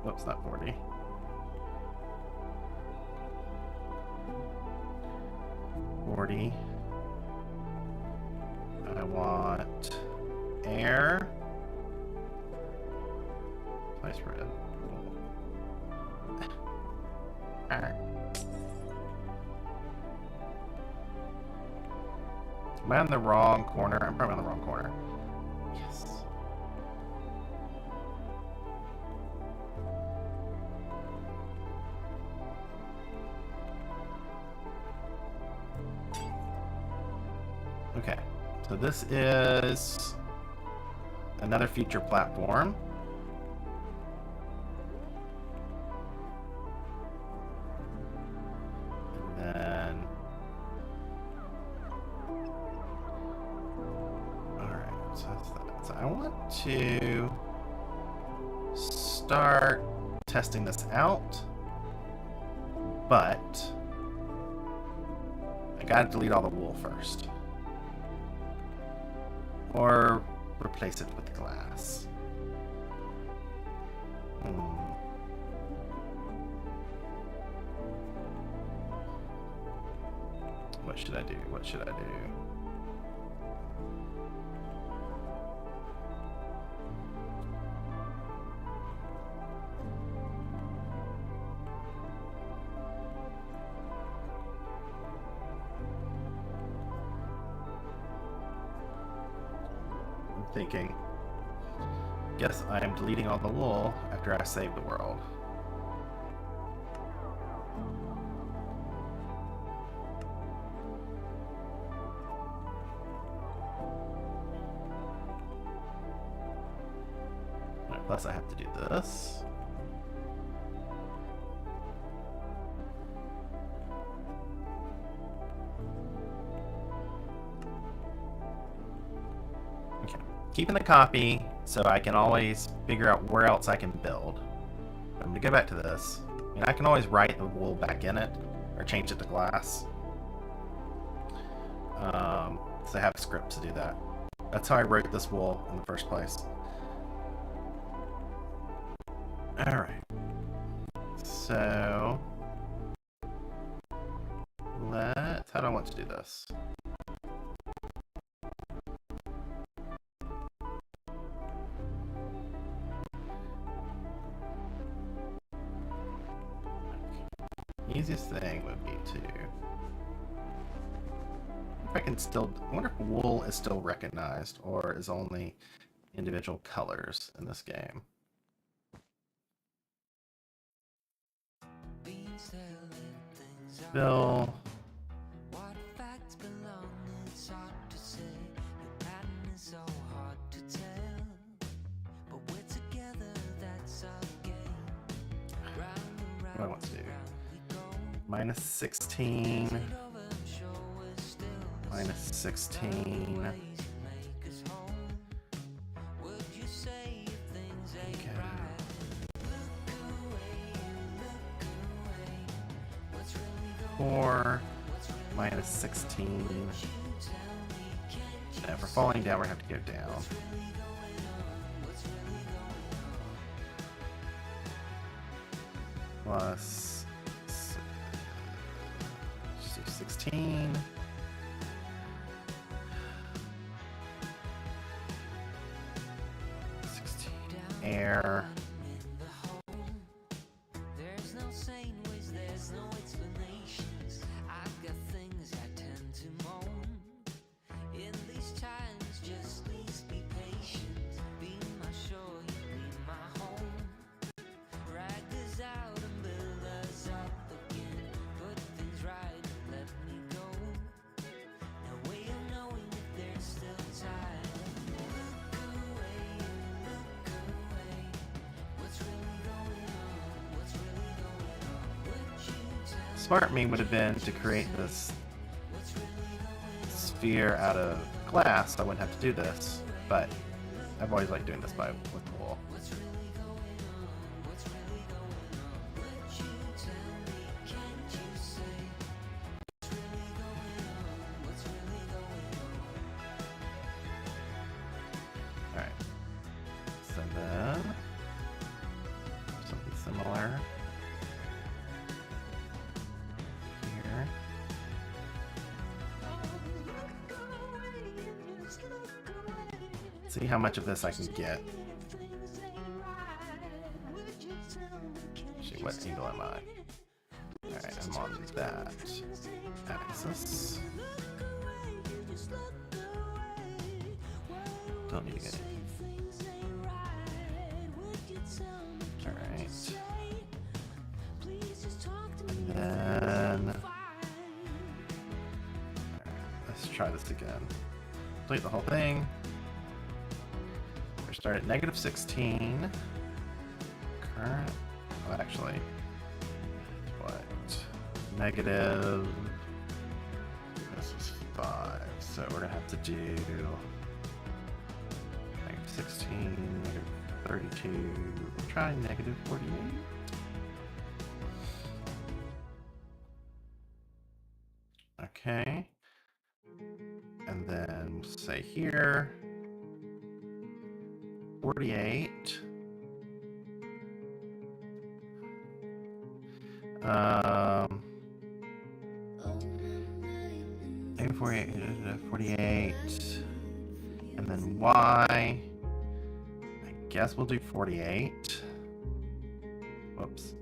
Whoops, not 40. I want air. Place red. Alright. Am I on the wrong corner? I'm probably on the wrong corner. Yes. Okay, so this is another future platform. And then, alright, so that's that. So I want to start testing this out, but I gotta delete all the wool first. Or replace it with glass. What should I do? What should I do? Thinking, guess I am deleting all the wool after I save the world. Right, plus I have to do this. Keeping the copy so I can always figure out where else I can build. I'm going to go back to this. I mean, I can always write the wool back in it or change it to glass. So I have scripts to do that. That's how I wrote this wool in the first place. Alright. So how do I want to do this? Easiest thing would be to, if I can still, I wonder if wool is still recognized or is only individual colors in this game. Fill. What do I want to do? Minus 16. Minus 16. Okay. 4. Minus 16. And if we're falling down, we have to go down. Plus 16. Air. There's no sane ways, there's no explanations. I've got things I tend to moan. In these times, just please be patient. Be my shore, you be my home. Drag us out and build us up again. Put things right and let me go. No way of knowing if there's still time. Look away, look away. What's really going on? What's really going on? Would you tell Smart me would have been to create this what's really going on? sphere out of glass. I wouldn't have to do this, but I've always liked doing this with wool. What's really going on? What's really going on? Would you tell me? Can't you say? What's really going on? What's really going on? Alright. So then, something similar here. See how much of this I can get. Actually, what angle am I? Alright, I'm on that axis. Don't need to get it. Alright. And then... Alright, let's try this again. Delete the whole thing. We start at negative 16. Current... Oh, actually... What? Negative... This is 5. So we're gonna have to do... Negative 16, negative 32... We'll try negative 48. Okay. And then say here... 48. Maybe 48, 48, and then Y. I guess we'll do 48. Whoops.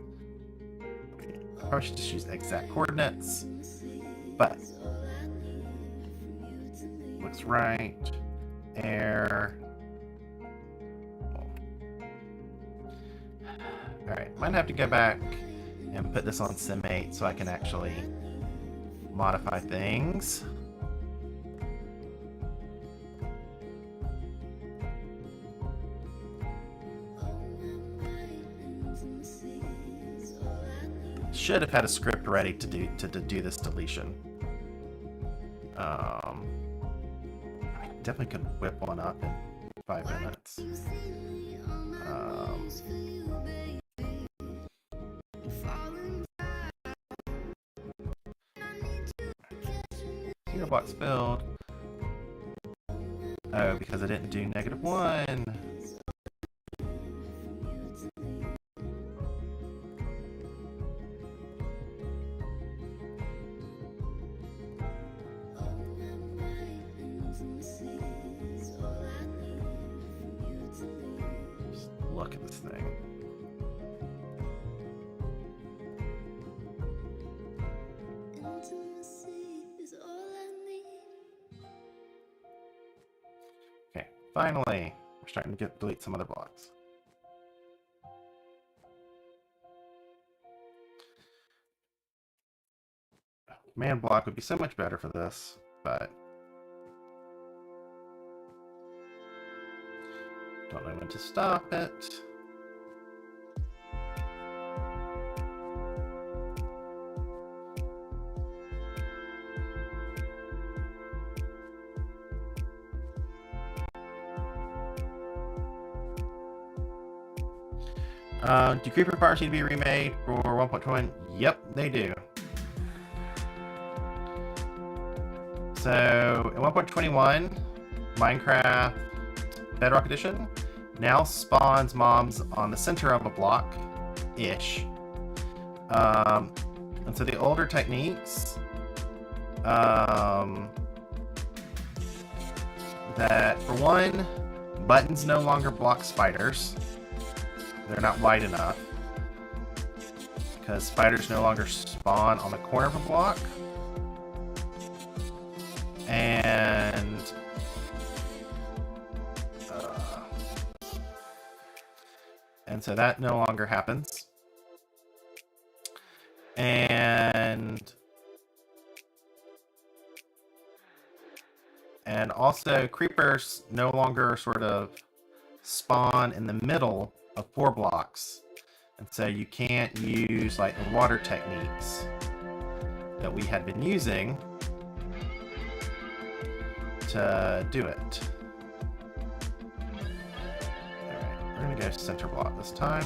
I probably should just use exact coordinates, but looks right. Air. Alright, might have to go back and put this on Sim 8 so I can actually modify things. Should have had a script ready to do this deletion. I definitely could whip one up in 5 minutes. Hero box filled. Oh, because I didn't do -1. Just look at this thing. Okay, finally, we're starting to delete some other blocks. Command block would be so much better for this, but don't know when to stop it. Do creeper farms need to be remade for 1.21? Yep, they do. So, in 1.21, Minecraft Bedrock Edition now spawns mobs on the center of a block-ish. And so the older techniques that, for one, buttons no longer block spiders. They're not wide enough because spiders no longer spawn on the corner of a block. And so that no longer happens. And also creepers no longer sort of spawn in the middle of 4 blocks. And so you can't use like the water techniques that we had been using to do it. Alright, we're gonna go center block this time.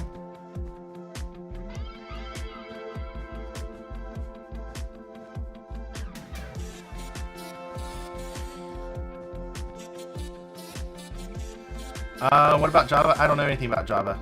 What about Java? I don't know anything about Java.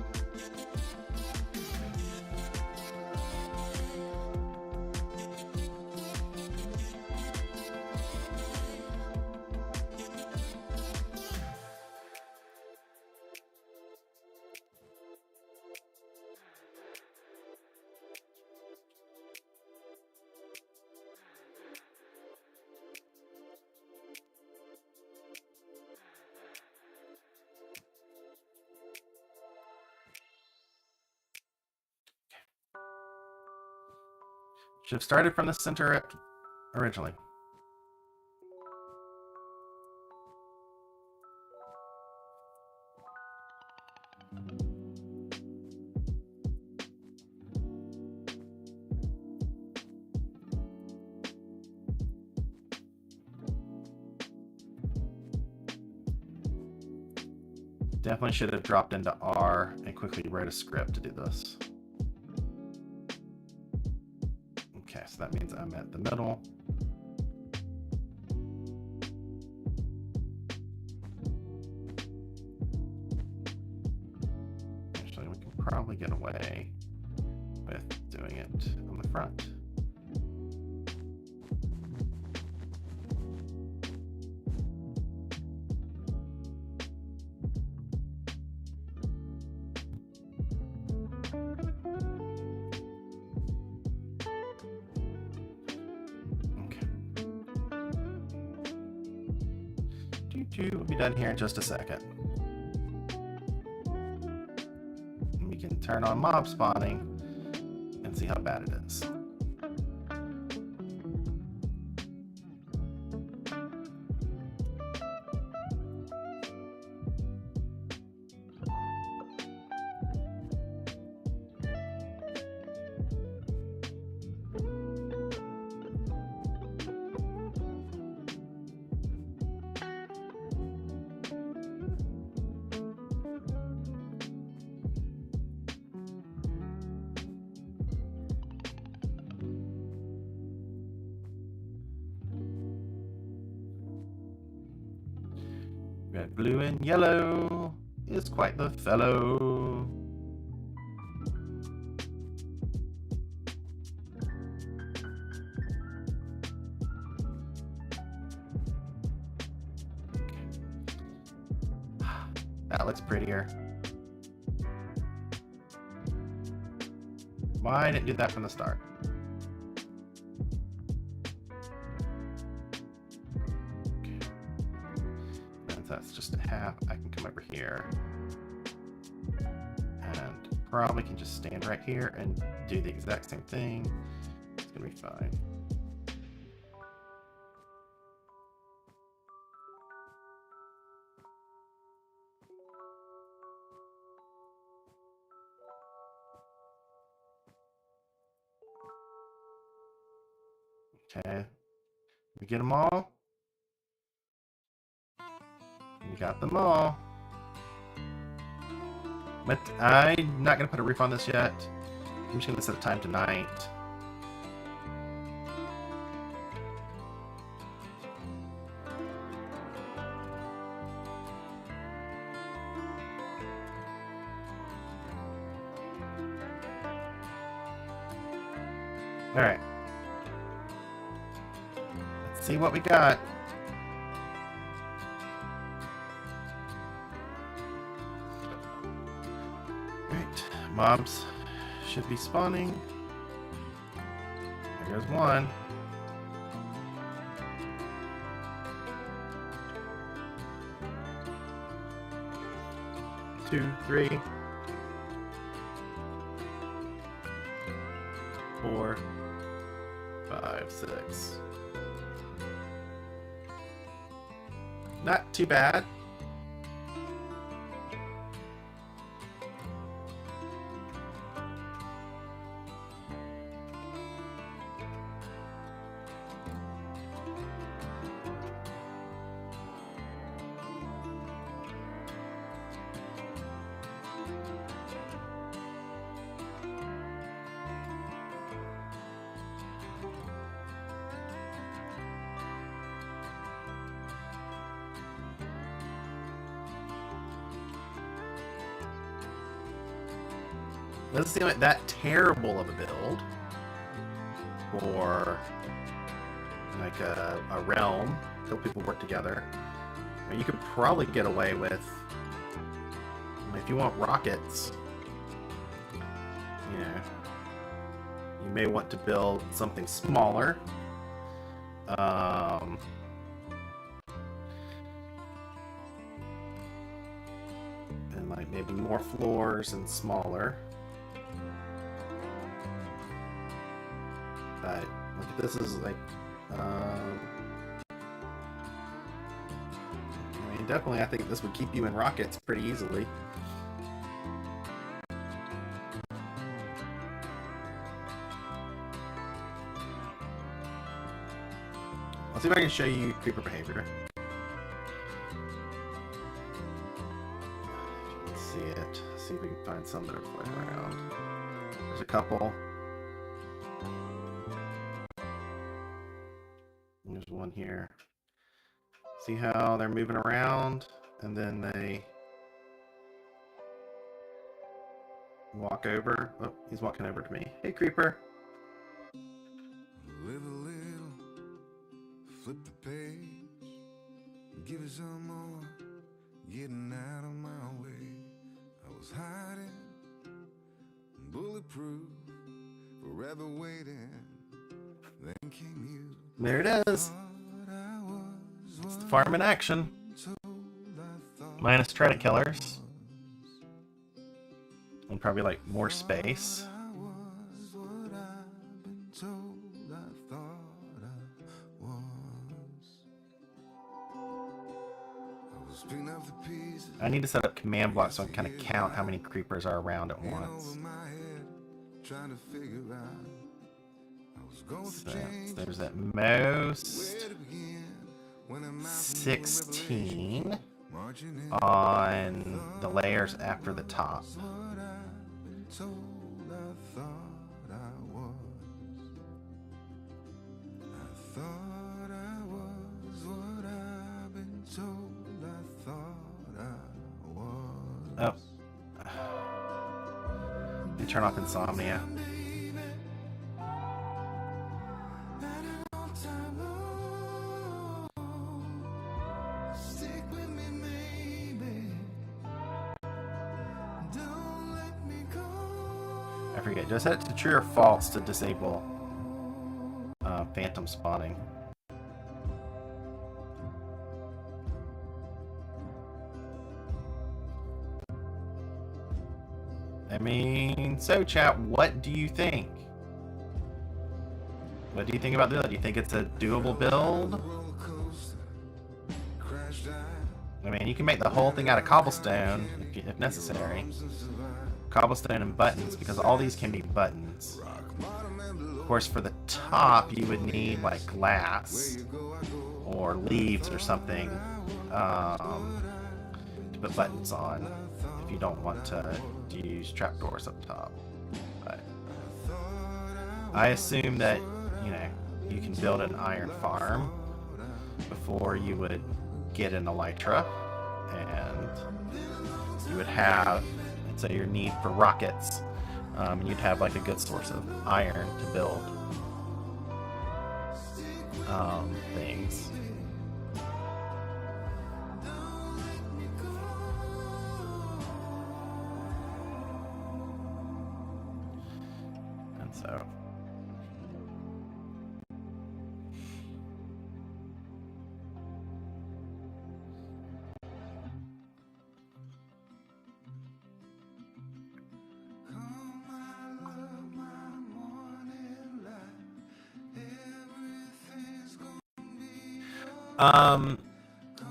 Should have started from the center originally. Definitely should have dropped into R and quickly wrote a script to do this. Okay, so that means I'm at the middle. Actually, we can probably get away with doing it on the front. We'll be done here in just a second. We can turn on mob spawning and see how bad it is. Red, blue, and yellow is quite the fellow. That looks prettier. Why didn't do that from the start? That's just a half. I can come over here and probably can just stand right here and do the exact same thing. It's gonna be fine. Okay, we get them all. We got them all. But I'm not going to put a roof on this yet. I'm just going to set a time tonight. Alright. Let's see what we got. Alright. Mobs should be spawning. There goes one. Two, three. 4, 5, 6. Not too bad. Doesn't seem like that terrible of a build for like a realm. Until people work together. I mean, you could probably get away with, if you want rockets, you know, you may want to build something smaller. And like maybe more floors and smaller. But look at this is like, I mean, definitely I think this would keep you in rockets pretty easily. Let's see if I can show you creeper behavior. Let's see it. See if we can find some that are flying around. There's a couple. There's one here. See how they're moving around and then they walk over. Oh, he's walking over to me. Hey, creeper. Live a little, flip the page, give it some more, getting out of my way. I was hiding, bulletproof, forever waiting. Then came you. There it is. It's the farm in action. Minus trident killers. And probably like more space. I need to set up command blocks so I can kind of count how many creepers are around at once. So there's at most 16 on the layers after the top. Oh. Let me turn off insomnia. I forget. Just set it to true or false to disable phantom spawning. I mean, so chat, what do you think? What do you think about the build? Do you think it's a doable build? I mean, you can make the whole thing out of cobblestone if necessary. Cobblestone and buttons, because all these can be buttons. Of course, for the top, you would need like glass or leaves or something to put buttons on if you don't want to use trapdoors up top. But I assume that, you know, you can build an iron farm before you would get an elytra, and you would have, so your need for rockets, and you'd have like a good source of iron to build things. And so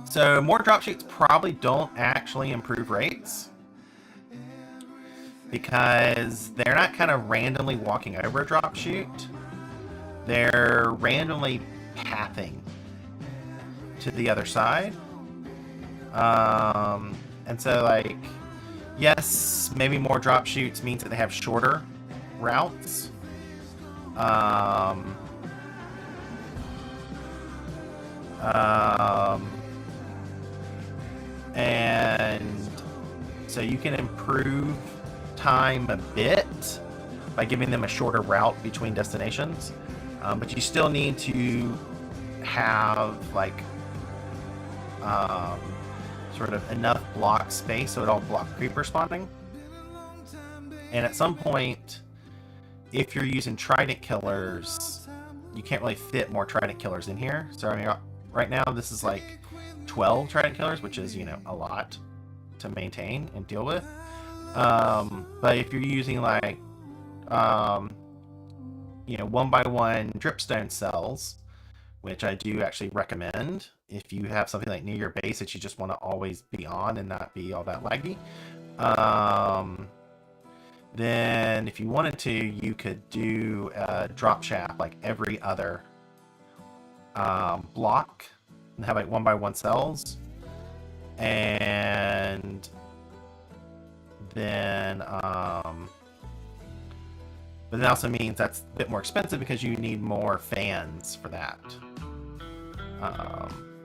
so more drop shoots probably don't actually improve rates, because they're not kind of randomly walking over a drop shoot. They're randomly pathing to the other side. And so, like, yes, maybe more drop shoots means that they have shorter routes. And so you can improve time a bit by giving them a shorter route between destinations, but you still need to have like sort of enough block space so it all block creeper spawning. And at some point, if you're using trident killers, you can't really fit more trident killers in here. So I mean, right now this is like 12 trident killers, which is, you know, a lot to maintain and deal with. But if you're using like, you know, 1x1 dripstone cells, which I do actually recommend if you have something like near your base that you just want to always be on and not be all that laggy. Then if you wanted to, you could do a drop shaft like every other block and have like 1x1 cells. And then but that also means that's a bit more expensive because you need more fans for that.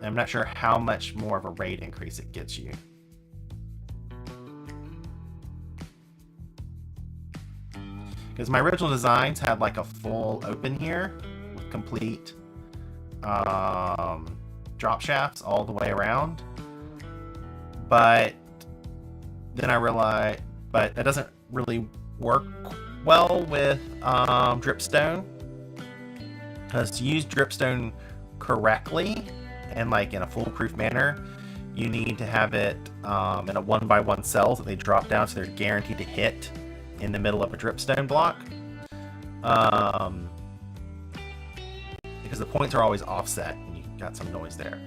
I'm not sure how much more of a rate increase it gets you. Because my original designs had like a full open here with complete drop shafts all the way around. But then I realized, but that doesn't really work well with dripstone. Because to use dripstone correctly and like in a foolproof manner, you need to have it in a 1x1 cells that they drop down so they're guaranteed to hit in the middle of a dripstone block. Because the points are always offset and you got some noise there.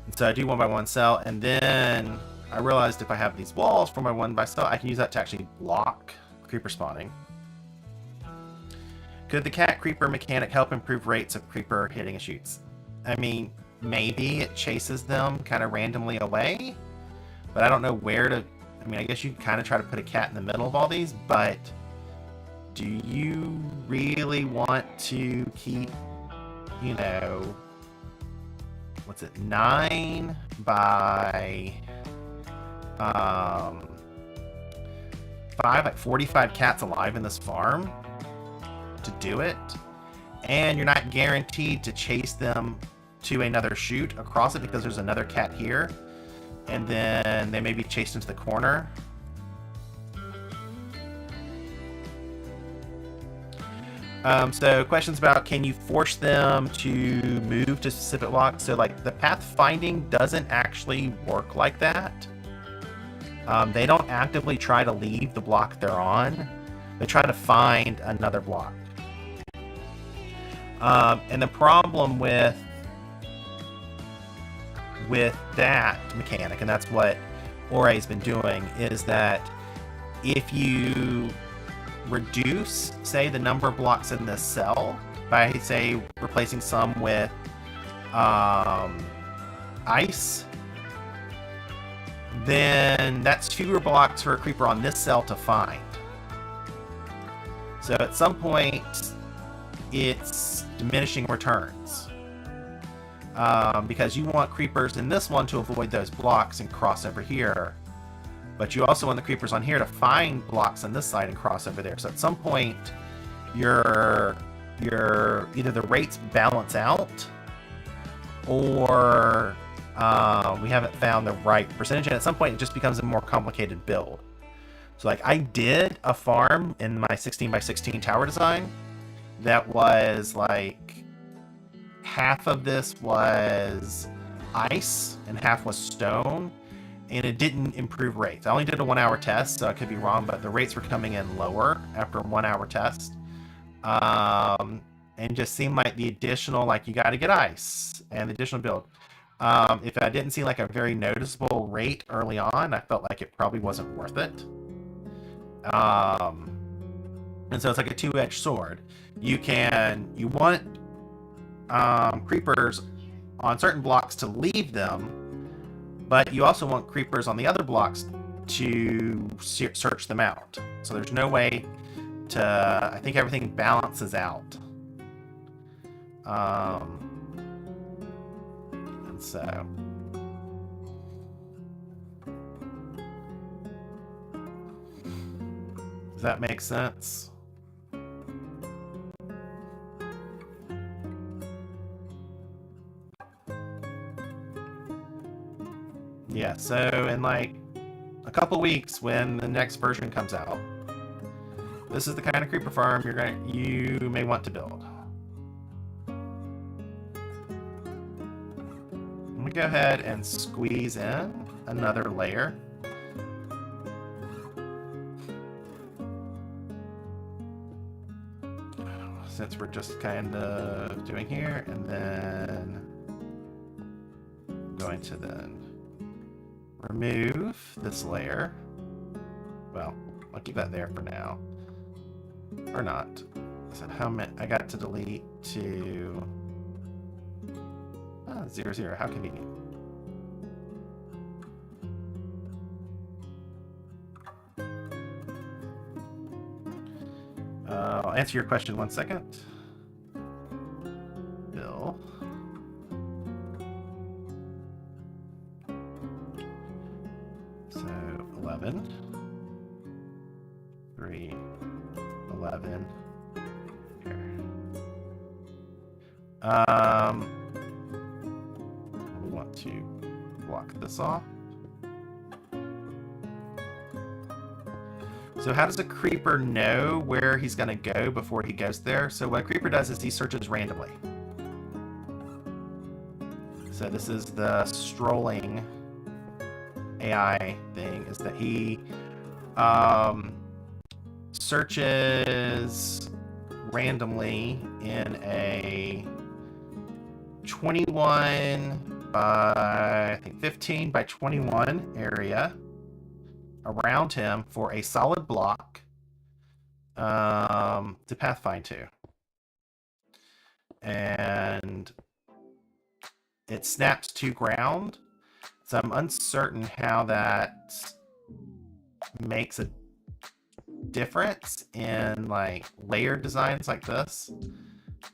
And so I do 1x1 cell, and then I realized if I have these walls for my 1x cell, I can use that to actually block creeper spawning. Could the cat creeper mechanic help improve rates of creeper hitting and shoots? I mean, maybe it chases them kind of randomly away, but I don't know where to. I mean, I guess you can kind of try to put a cat in the middle of all these, but do you really want to keep, you know, what's it, 9 by 5, like 45 cats alive in this farm to do it? And you're not guaranteed to chase them to another chute across it because there's another cat here, and then they may be chased into the corner. So questions about, can you force them to move to specific blocks? So like the pathfinding doesn't actually work like that. They don't actively try to leave the block they're on. They try to find another block. And the problem with that mechanic, and that's what Oray's been doing, is that if you reduce, say, the number of blocks in this cell by, say, replacing some with ice, then that's fewer blocks for a creeper on this cell to find. So at some point, it's diminishing returns. Because you want creepers in this one to avoid those blocks and cross over here. But you also want the creepers on here to find blocks on this side and cross over there. So at some point, either the rates balance out, or we haven't found the right percentage. And at some point, it just becomes a more complicated build. So like I did a farm in my 16 by 16 tower design that was like half of this was ice and half was stone, and it didn't improve rates. I only did a 1 hour test, so I could be wrong, but the rates were coming in lower after a 1 hour test. And just seemed like the additional, like you got to get ice and the additional build. If I didn't see like a very noticeable rate early on, I felt like it probably wasn't worth it. And so it's like a two-edged sword. You want creepers on certain blocks to leave them, but you also want creepers on the other blocks to search them out. So there's no way to, I think everything balances out. And so does that make sense? Yeah, so in like a couple weeks when the next version comes out, this is the kind of creeper farm you may want to build. Let me go ahead and squeeze in another layer. Since we're just kind of doing here, and then I'm going to then remove this layer. Well, I'll keep that there for now. Or not. So how many? I got to delete to 0, 0. How convenient. I'll answer your question 1 second. Bill. So 11, 3, 11. Here. We want to block this off. So how does a creeper know where he's going to go before he goes there? So what a creeper does is he searches randomly. So this is the strolling AI thing, is that he searches randomly in a 21 by, I think 15 by 21 area around him for a solid block to pathfind to. And it snaps to ground. So I'm uncertain how that makes a difference in like layer designs like this.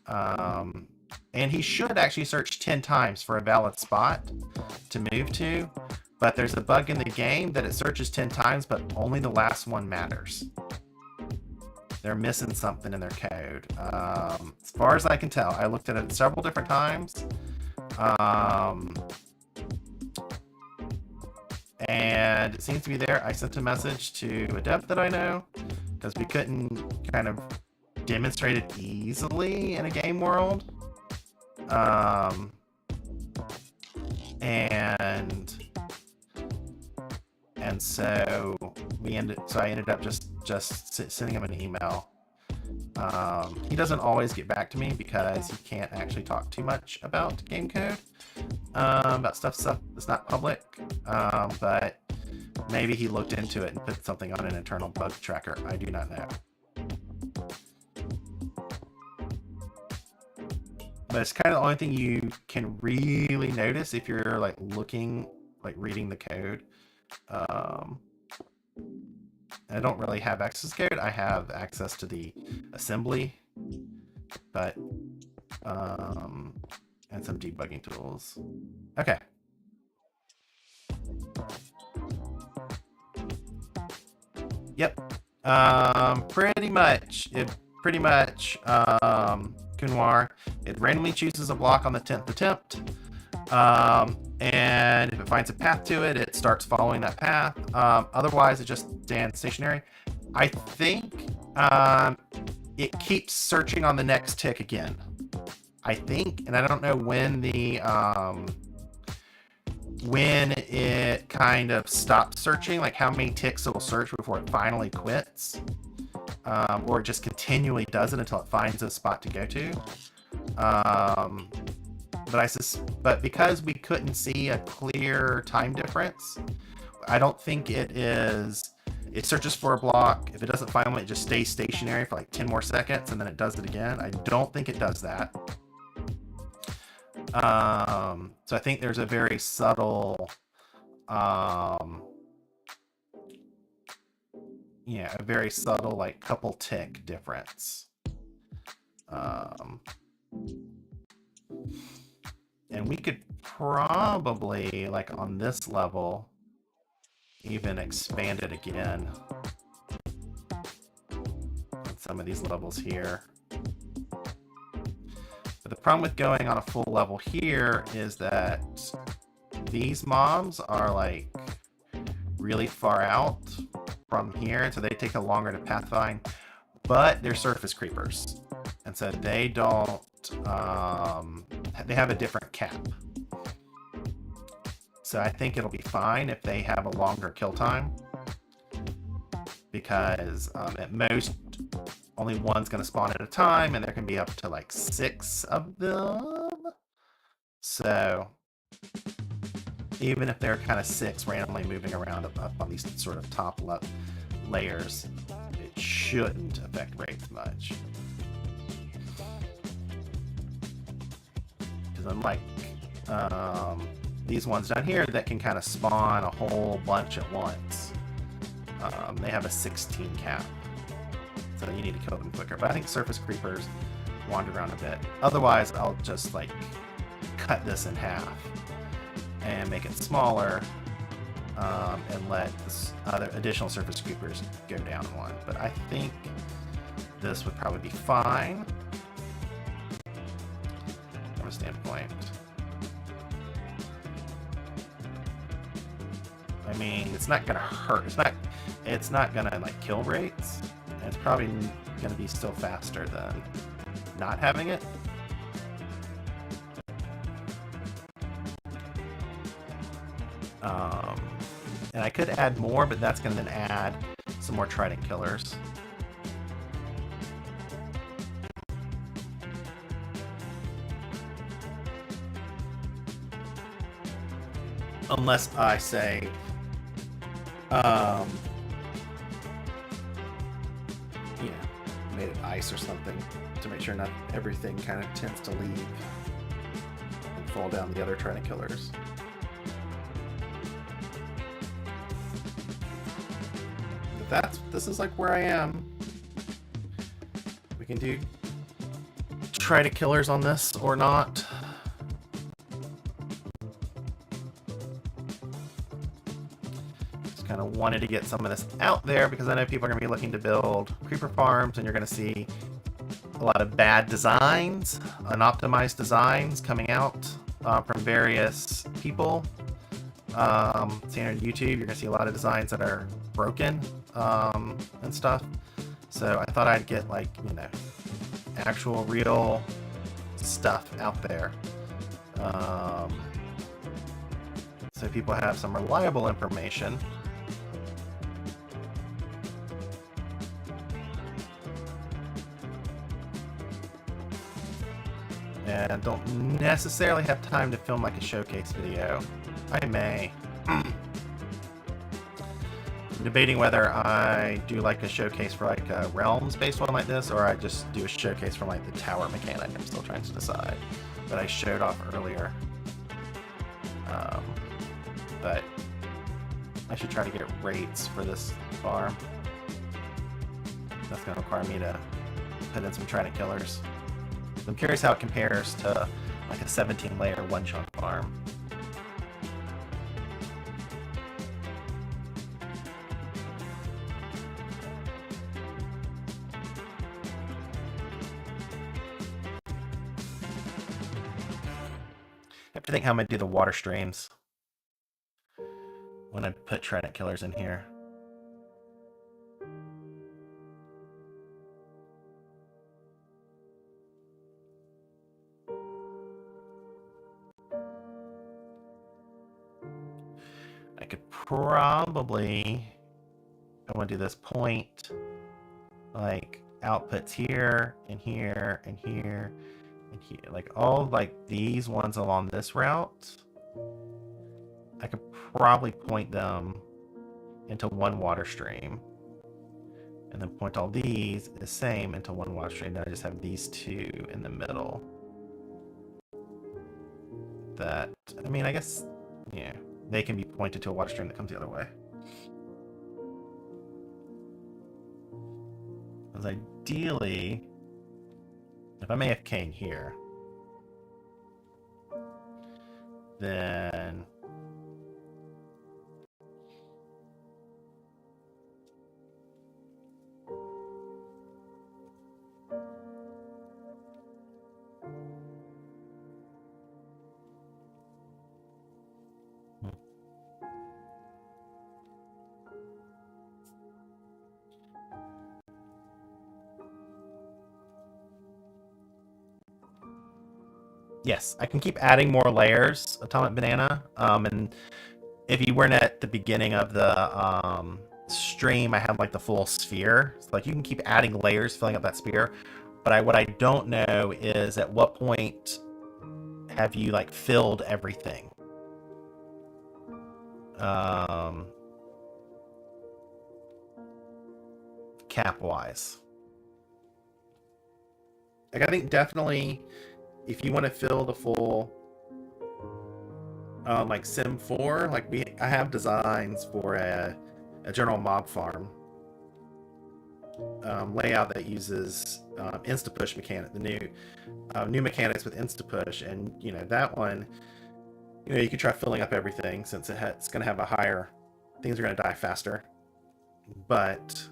And he should actually search 10 times for a valid spot to move to. But there's a bug in the game that it searches 10 times, but only the last one matters. They're missing something in their code. As far as I can tell, I looked at it several different times. And it seems to be there. I sent a message to a dev that I know, because we couldn't kind of demonstrate it easily in a game world. And so I ended up just sending him an email. He doesn't always get back to me because he can't actually talk too much about game code, about stuff that's not public. But maybe he looked into it and put something on an internal bug tracker. I do not know. But it's kind of the only thing you can really notice if you're like reading the code I don't really have access to code. I have access to the assembly, but and some debugging tools. Okay. Yep. Pretty much. Counoir. It randomly chooses a block on the 10th attempt. And if it finds a path to it, it starts following that path. Otherwise, it just stands stationary. I think it keeps searching on the next tick again. I think, and I don't know when the when it kind of stops searching, like how many ticks it will search before it finally quits, or it just continually does it until it finds a spot to go to. But because we couldn't see a clear time difference, I don't think it is. It searches for a block. If it doesn't find one, it just stays stationary for like 10 more seconds, and then it does it again. I don't think it does that. So I think there's a very subtle, a very subtle like couple tick difference. And we could probably, like on this level, even expand it again. On some of these levels here. But the problem with going on a full level here is that these mobs are like really far out from here, and so they take a longer to pathfind, but they're surface creepers. And so they don't, they have a different cap. So I think it'll be fine if they have a longer kill time, because at most only one's going to spawn at a time, and there can be up to like 6 of them. So even if they're kind of 6 randomly moving around up on these sort of top layers, it shouldn't affect rates much. Because unlike these ones down here that can kind of spawn a whole bunch at once, they have a 16 cap. So you need to kill them quicker. But I think surface creepers wander around a bit. Otherwise, I'll just like cut this in half and make it smaller, and let other additional surface creepers go down one. But I think this would probably be fine from a standpoint. I mean, it's not gonna hurt. It's not gonna like kill rates. It's probably going to be still faster than not having it. And I could add more, but that's going to then add some more trident killers. Unless I say, made it ice or something to make sure not everything kind of tends to leave and fall down the other trident killers. But this is like where I am. We can do trident killers on this or not. Kind of wanted to get some of this out there because I know people are going to be looking to build creeper farms, and you're going to see a lot of bad designs, unoptimized designs coming out from various people. Seeing on YouTube, you're going to see a lot of designs that are broken and stuff. So I thought I'd get like, actual real stuff out there. So people have some reliable information. And don't necessarily have time to film like a showcase video. I may. I'm debating whether I do like a showcase for like a realms based one like this, or I just do a showcase for like the tower mechanic. I'm still trying to decide. But I showed off earlier. But I should try to get rates for this farm. That's going to require me to put in some trident killers. I'm curious how it compares to like a 17-layer one-chunk farm. I have to think how I'm going to do the water streams when I put trident killers in here. I could probably, I want to do this point, like outputs here and here and here and here, like all like these ones along this route. I could probably point them into one water stream and then point all these the same into one water stream. Then I just have these two in the middle. That, I mean, I guess, yeah, they can be pointed to a water stream that comes the other way. Because ideally, if I'm AFKing here, then yes, I can keep adding more layers, Atomic Banana. And if you weren't at the beginning of the stream, I had like the full sphere. So like you can keep adding layers, filling up that sphere. But what I don't know is at what point have you like filled everything? Cap-wise. Like I think definitely if you want to fill the full like Sim 4, like I have designs for a general mob farm layout that uses insta-push mechanic, the new mechanics with insta-push, and you know that one, you know, you can try filling up everything since it's going to have a higher, things are going to die faster, but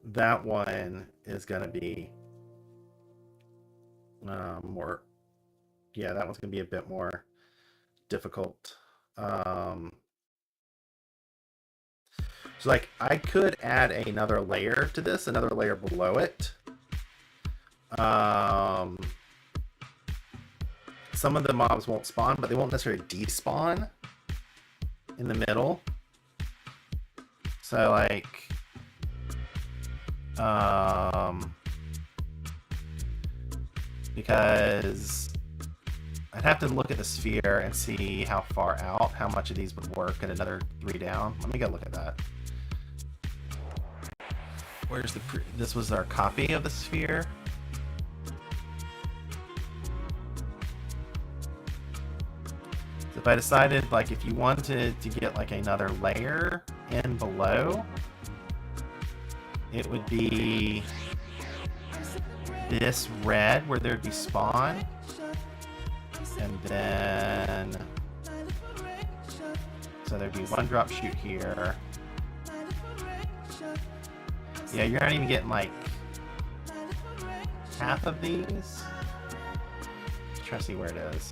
that one is going to be more, yeah, that one's going to be a bit more difficult. So like I could add another layer to this, another layer below it. Some of the mobs won't spawn, but they won't necessarily despawn in the middle. So like because I'd have to look at the sphere and see how far out, how much of these would work at another 3 down. Let me go look at that. Where's the this was our copy of the sphere. So if I decided like if you wanted to get like another layer in below, it would be this red where there'd be spawn, and then so there'd be one drop shoot here. Yeah, you're not even getting like half of these. Let's try to see where it is.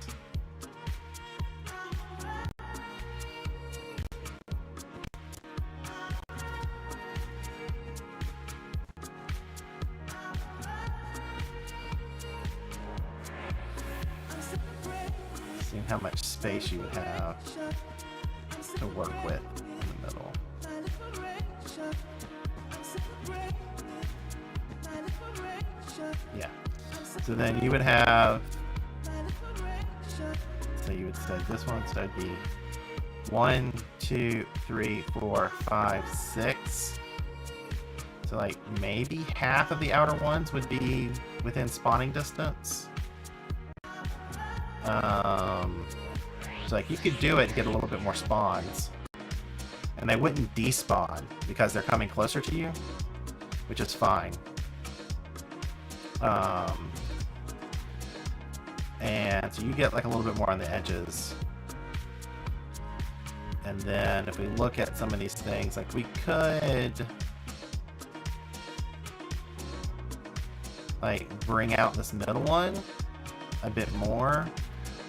Seeing how much space you would have to work with in the middle. Yeah. So then you would have, so you would say this one, so it'd be 1, 2, 3, 4, 5, 6. So like maybe half of the outer ones would be within spawning distance. So like you could do it to get a little bit more spawns. And they wouldn't despawn because they're coming closer to you, which is fine. And so you get like a little bit more on the edges. And then if we look at some of these things, like we could like bring out this middle one a bit more,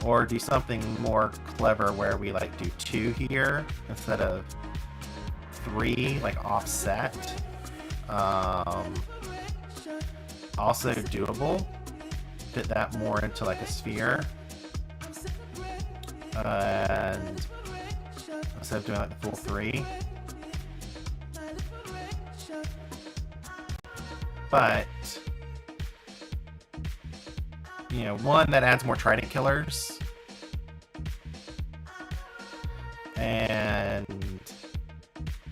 or do something more clever where we like do 2 here instead of 3, like offset. Also doable. Fit that more into like a sphere. And instead of doing like the full 3. But you know, one that adds more trident killers. And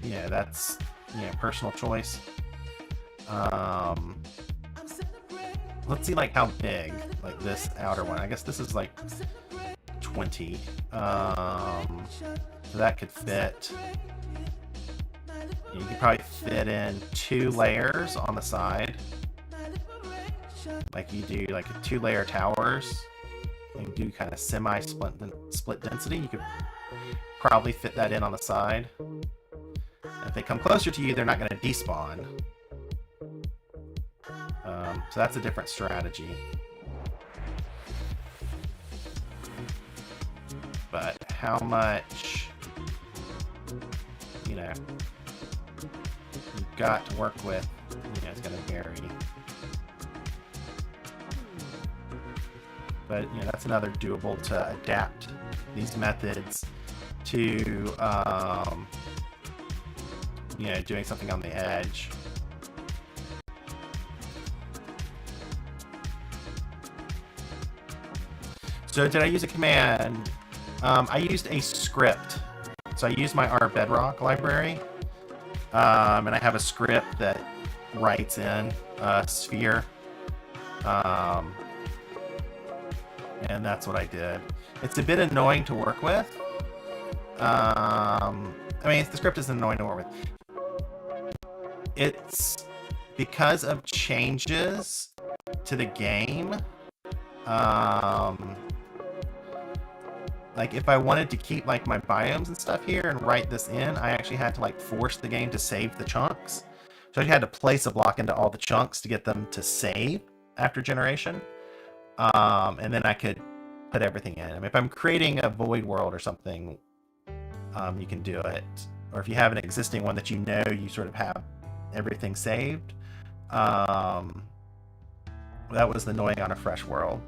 yeah, that's, you know, personal choice. Let's see like how big like this outer one. I guess this is like 20. So that could fit. You could probably fit in 2 layers on the side. Like you do like 2-layer towers. You do kind of semi-split density. You could probably fit that in on the side. If they come closer to you, they're not going to despawn. So that's a different strategy. But how much, you know, you've got to work with, you know, it's going to vary. But, you know, that's another doable to adapt these methods to, you know, doing something on the edge. So did I use a command? I used a script. So I used my R Bedrock library. And I have a script that writes in a sphere. And that's what I did. It's a bit annoying to work with. I mean, the script is annoying to work with. It's because of changes to the game. Like if I wanted to keep like my biomes and stuff here and write this in, I actually had to like force the game to save the chunks. So I had to place a block into all the chunks to get them to save after generation. And then I could put everything in. I mean, if I'm creating a void world or something, you can do it. Or if you have an existing one that you know you sort of have everything saved. That was annoying on a fresh world.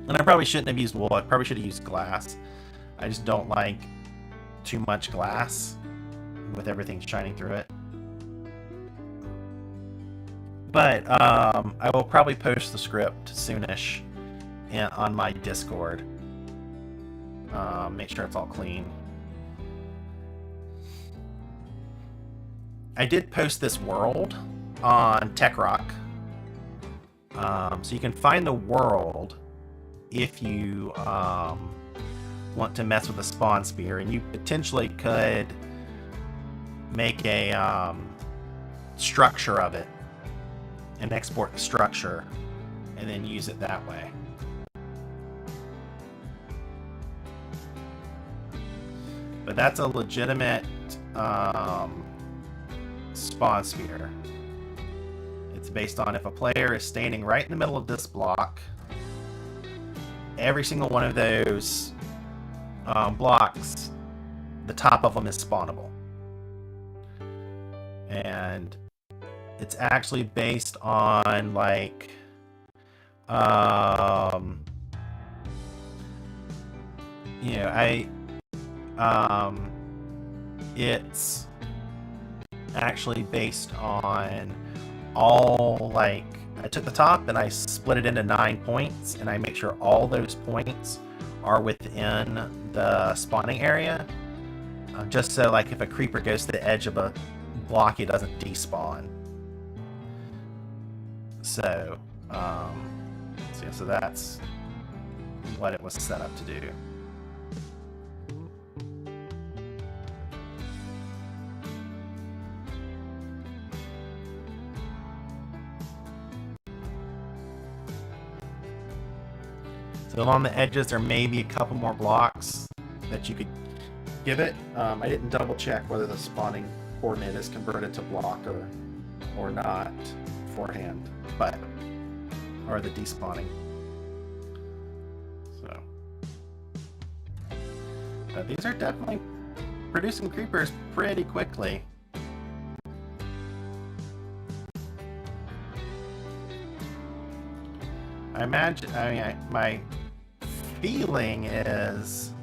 And I probably shouldn't have used wool. I probably should have used glass. I just don't like too much glass with everything shining through it. But I will probably post the script soonish on my Discord. Make sure it's all clean. I did post this world on TechRock. So you can find the world if you want to mess with a spawn spear, and you potentially could make a structure of it and export the structure and then use it that way. But that's a legitimate spawn spear. It's based on if a player is standing right in the middle of this block, every single one of those blocks, the top of them is spawnable. And it's actually based on like you know, it's actually based on all, like, I took the top and I split it into 9 points, and I make sure all those points are within the spawning area, just so like if a creeper goes to the edge of a block, it doesn't despawn. So, so that's what it was set up to do. So along the edges, there may be a couple more blocks that you could give it. I didn't double check whether the spawning coordinate is converted to block or not beforehand, or the despawning. So these are definitely producing creepers pretty quickly. My feeling is,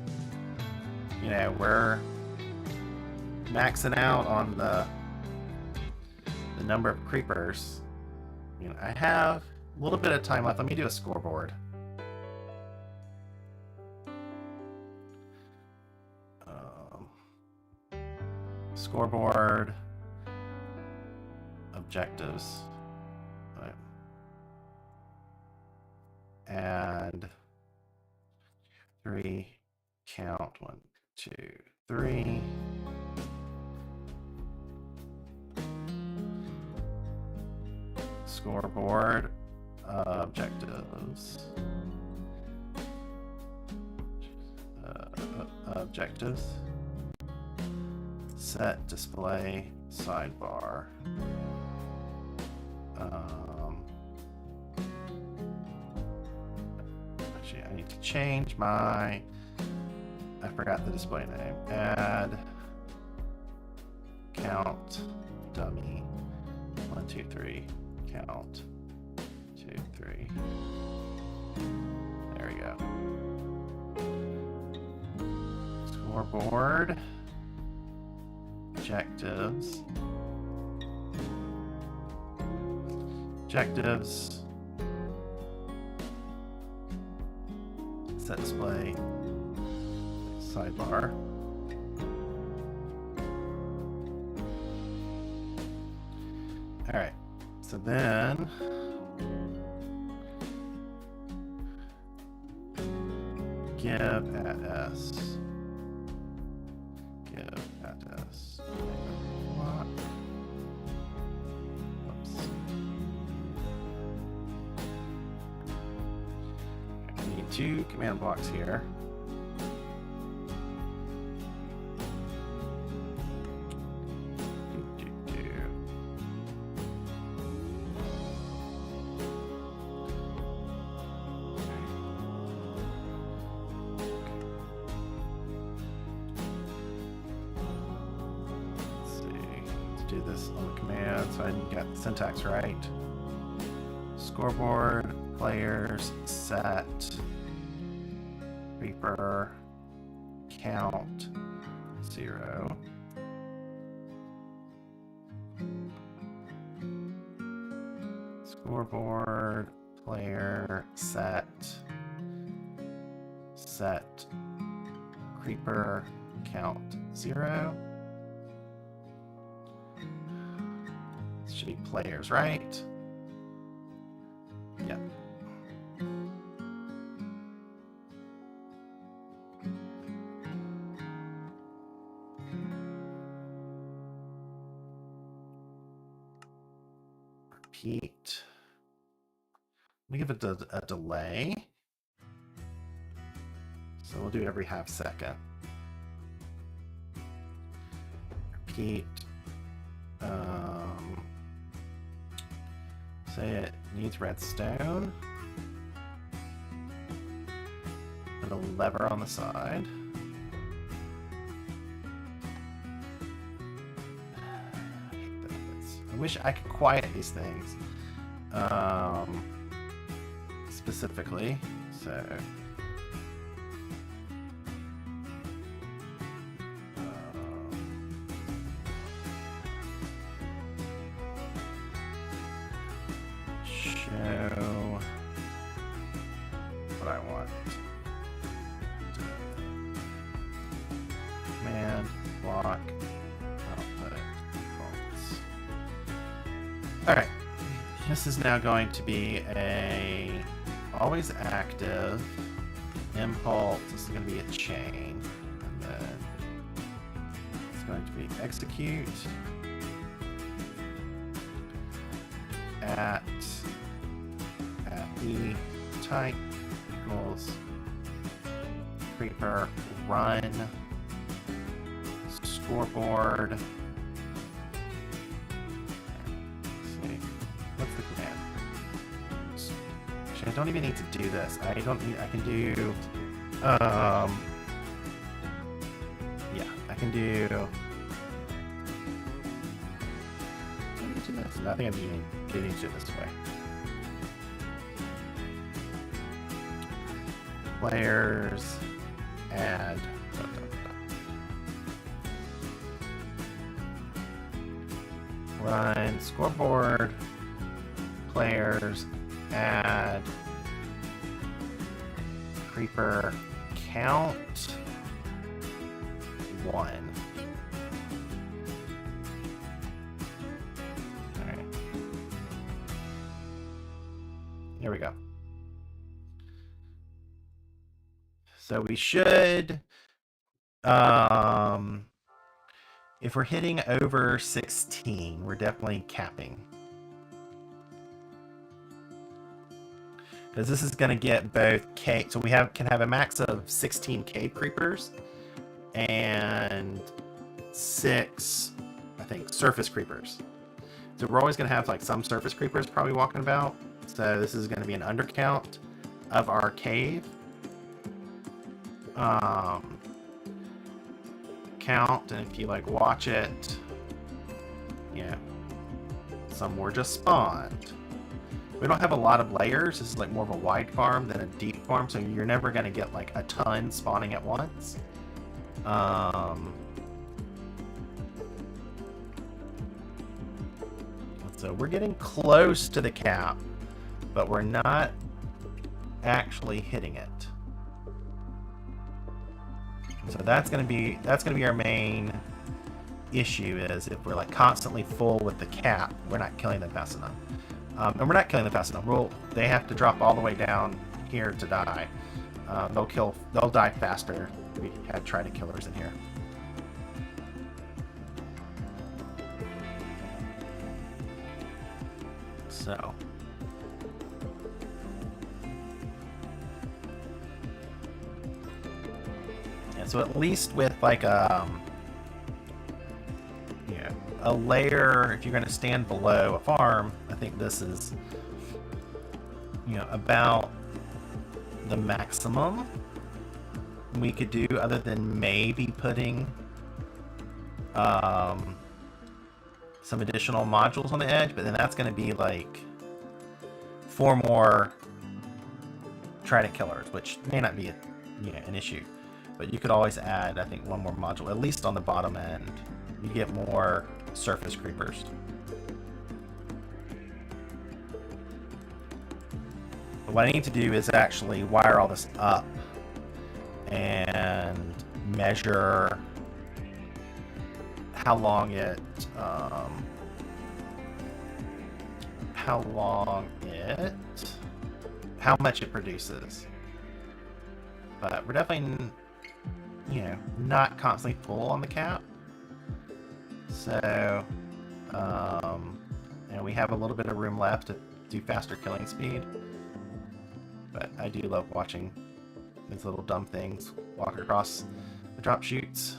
we're maxing out on the number of creepers. I have a little bit of time left. Let me do a scoreboard. Scoreboard objectives. And 3, count 1, 2, 3. Scoreboard objectives. Objectives. Set display sidebar. Actually, I need to change my. I forgot the display name. Add count dummy 1, 2, 3. Count 2, 3. There we go. Scoreboard. Objectives. Objectives. Set display. Sidebar. Alright. So then give at S. Give at S. Whoops. I need 2 command blocks here. Do this on the command so I got the syntax right. Scoreboard, players, set, creeper, count, 0. Scoreboard, player, set, creeper, count, 0. Should be players, right? Yep. Repeat. Let me give it a delay. So we'll do it every half second. Repeat. Say it needs redstone. And a lever on the side. I hate this. I wish I could quiet these things. Specifically. So show what I want. Command block output false. Alright. This is now going to be a always active impulse. This is going to be a chain. And then it's going to be execute at the type obstacles. Creeper, run. Scoreboard. Let's see. What's the command? Actually, I don't even need to do this. I can do, yeah, I can do, this. I think I'm getting to it this way. Players, add, run, scoreboard, players, add, creeper, count, 1. Alright. Here we go. So we should, if we're hitting over 16, we're definitely capping. Because this is going to get both cave, so we can have a max of 16 cave creepers and 6, I think, surface creepers. So we're always going to have like some surface creepers probably walking about. So this is going to be an undercount of our cave. Count, and if you like watch it, yeah, some more just spawned. We don't have a lot of layers. This is like more of a wide farm than a deep farm, so you're never going to get like a ton spawning at once. So we're getting close to the cap, but we're not actually hitting it. So that's gonna be our main issue, is if we're like constantly full with the cap, we're not killing them fast enough. And we're not killing them fast enough. They have to drop all the way down here to die. They'll die faster. We had trident killers in here. So. So at least with like a layer, if you're going to stand below a farm, I think this is, about the maximum we could do, other than maybe putting some additional modules on the edge, but then that's going to be like 4 more trident killers, which may not be an issue. But you could always add, I think, 1 more module, at least on the bottom end. You get more surface creepers. But what I need to do is actually wire all this up and measure how much it produces. But we're definitely, not constantly full on the cap. So, we have a little bit of room left to do faster killing speed. But I do love watching these little dumb things walk across the drop chutes.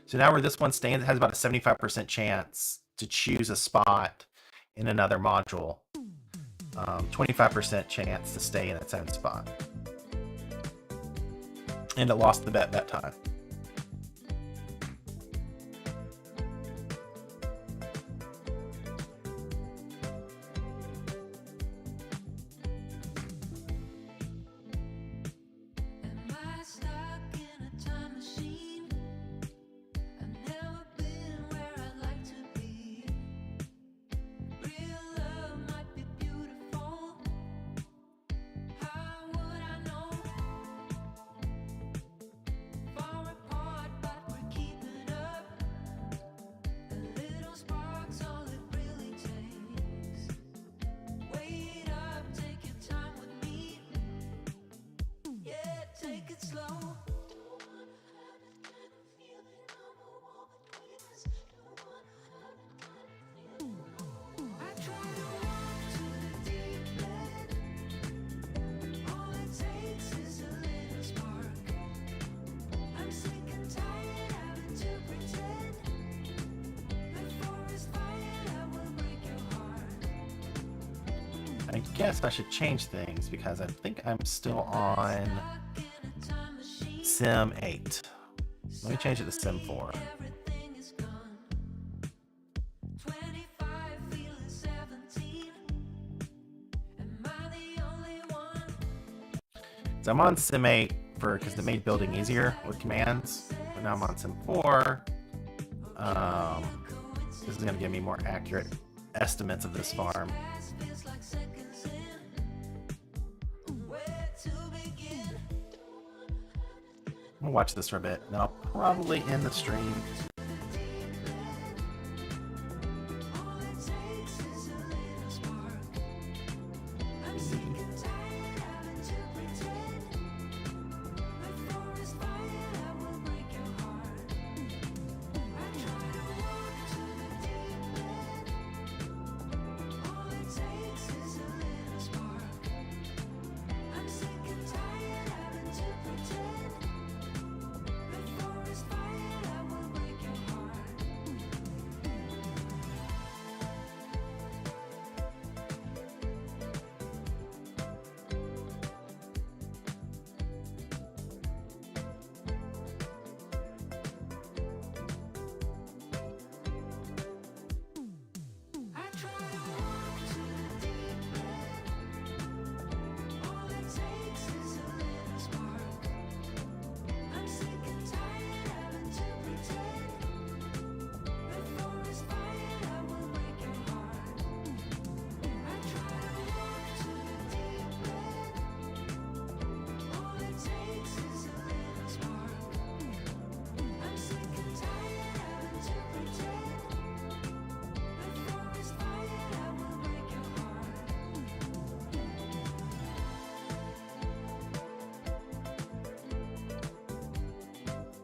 So now where this one stands, it has about a 75% chance to choose a spot in another module. 25% chance to stay in its own spot. And it lost the bet that time. Far I guess I should change things because I think I'm still on Sim 8. Let me change it to Sim 4. So I'm on Sim 8 because it made building easier with commands, but now I'm on Sim 4. This is going to give me more accurate estimates of this farm. I'm gonna watch this for a bit, and I'll probably end the stream.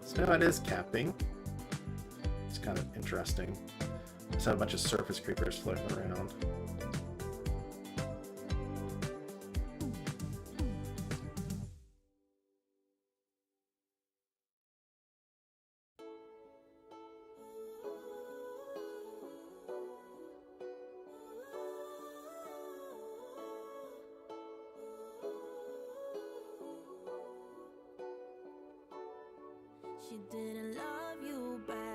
So it is capping. It's kind of interesting. Just have a bunch of surface creepers floating around. She didn't love you back.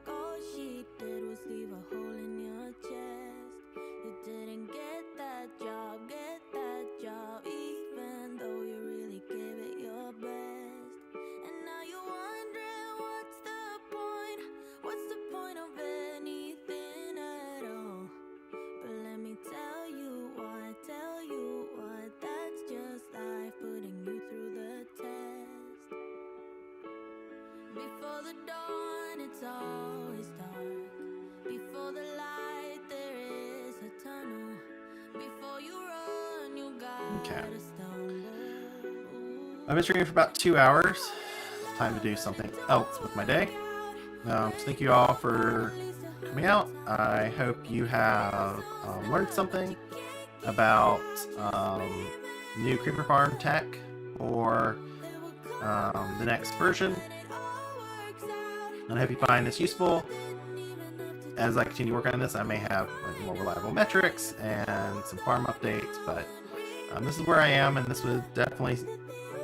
All she did was leave a hole in your chest. You didn't get that job, even though you really gave it your best. And now you're wondering what's the point of anything at all? But let me tell you what, that's just life putting you through the test. Before the dawn, it's always dark. Before the light, there is a tunnel. Before you run, you gotta stumble. I've been streaming for about 2 hours. Time to do something else with my day. So thank you all for coming out. I hope you have learned something about new creeper farm tech or the next version. And I hope you find this useful. As I continue working on this, I may have more reliable metrics and some farm updates, but this is where I am, and this would definitely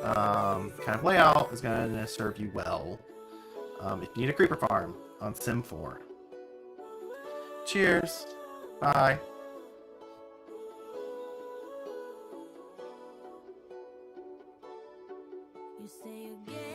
kind of layout is going to serve you well if you need a creeper farm on Sim 4. Cheers. Bye. You say you get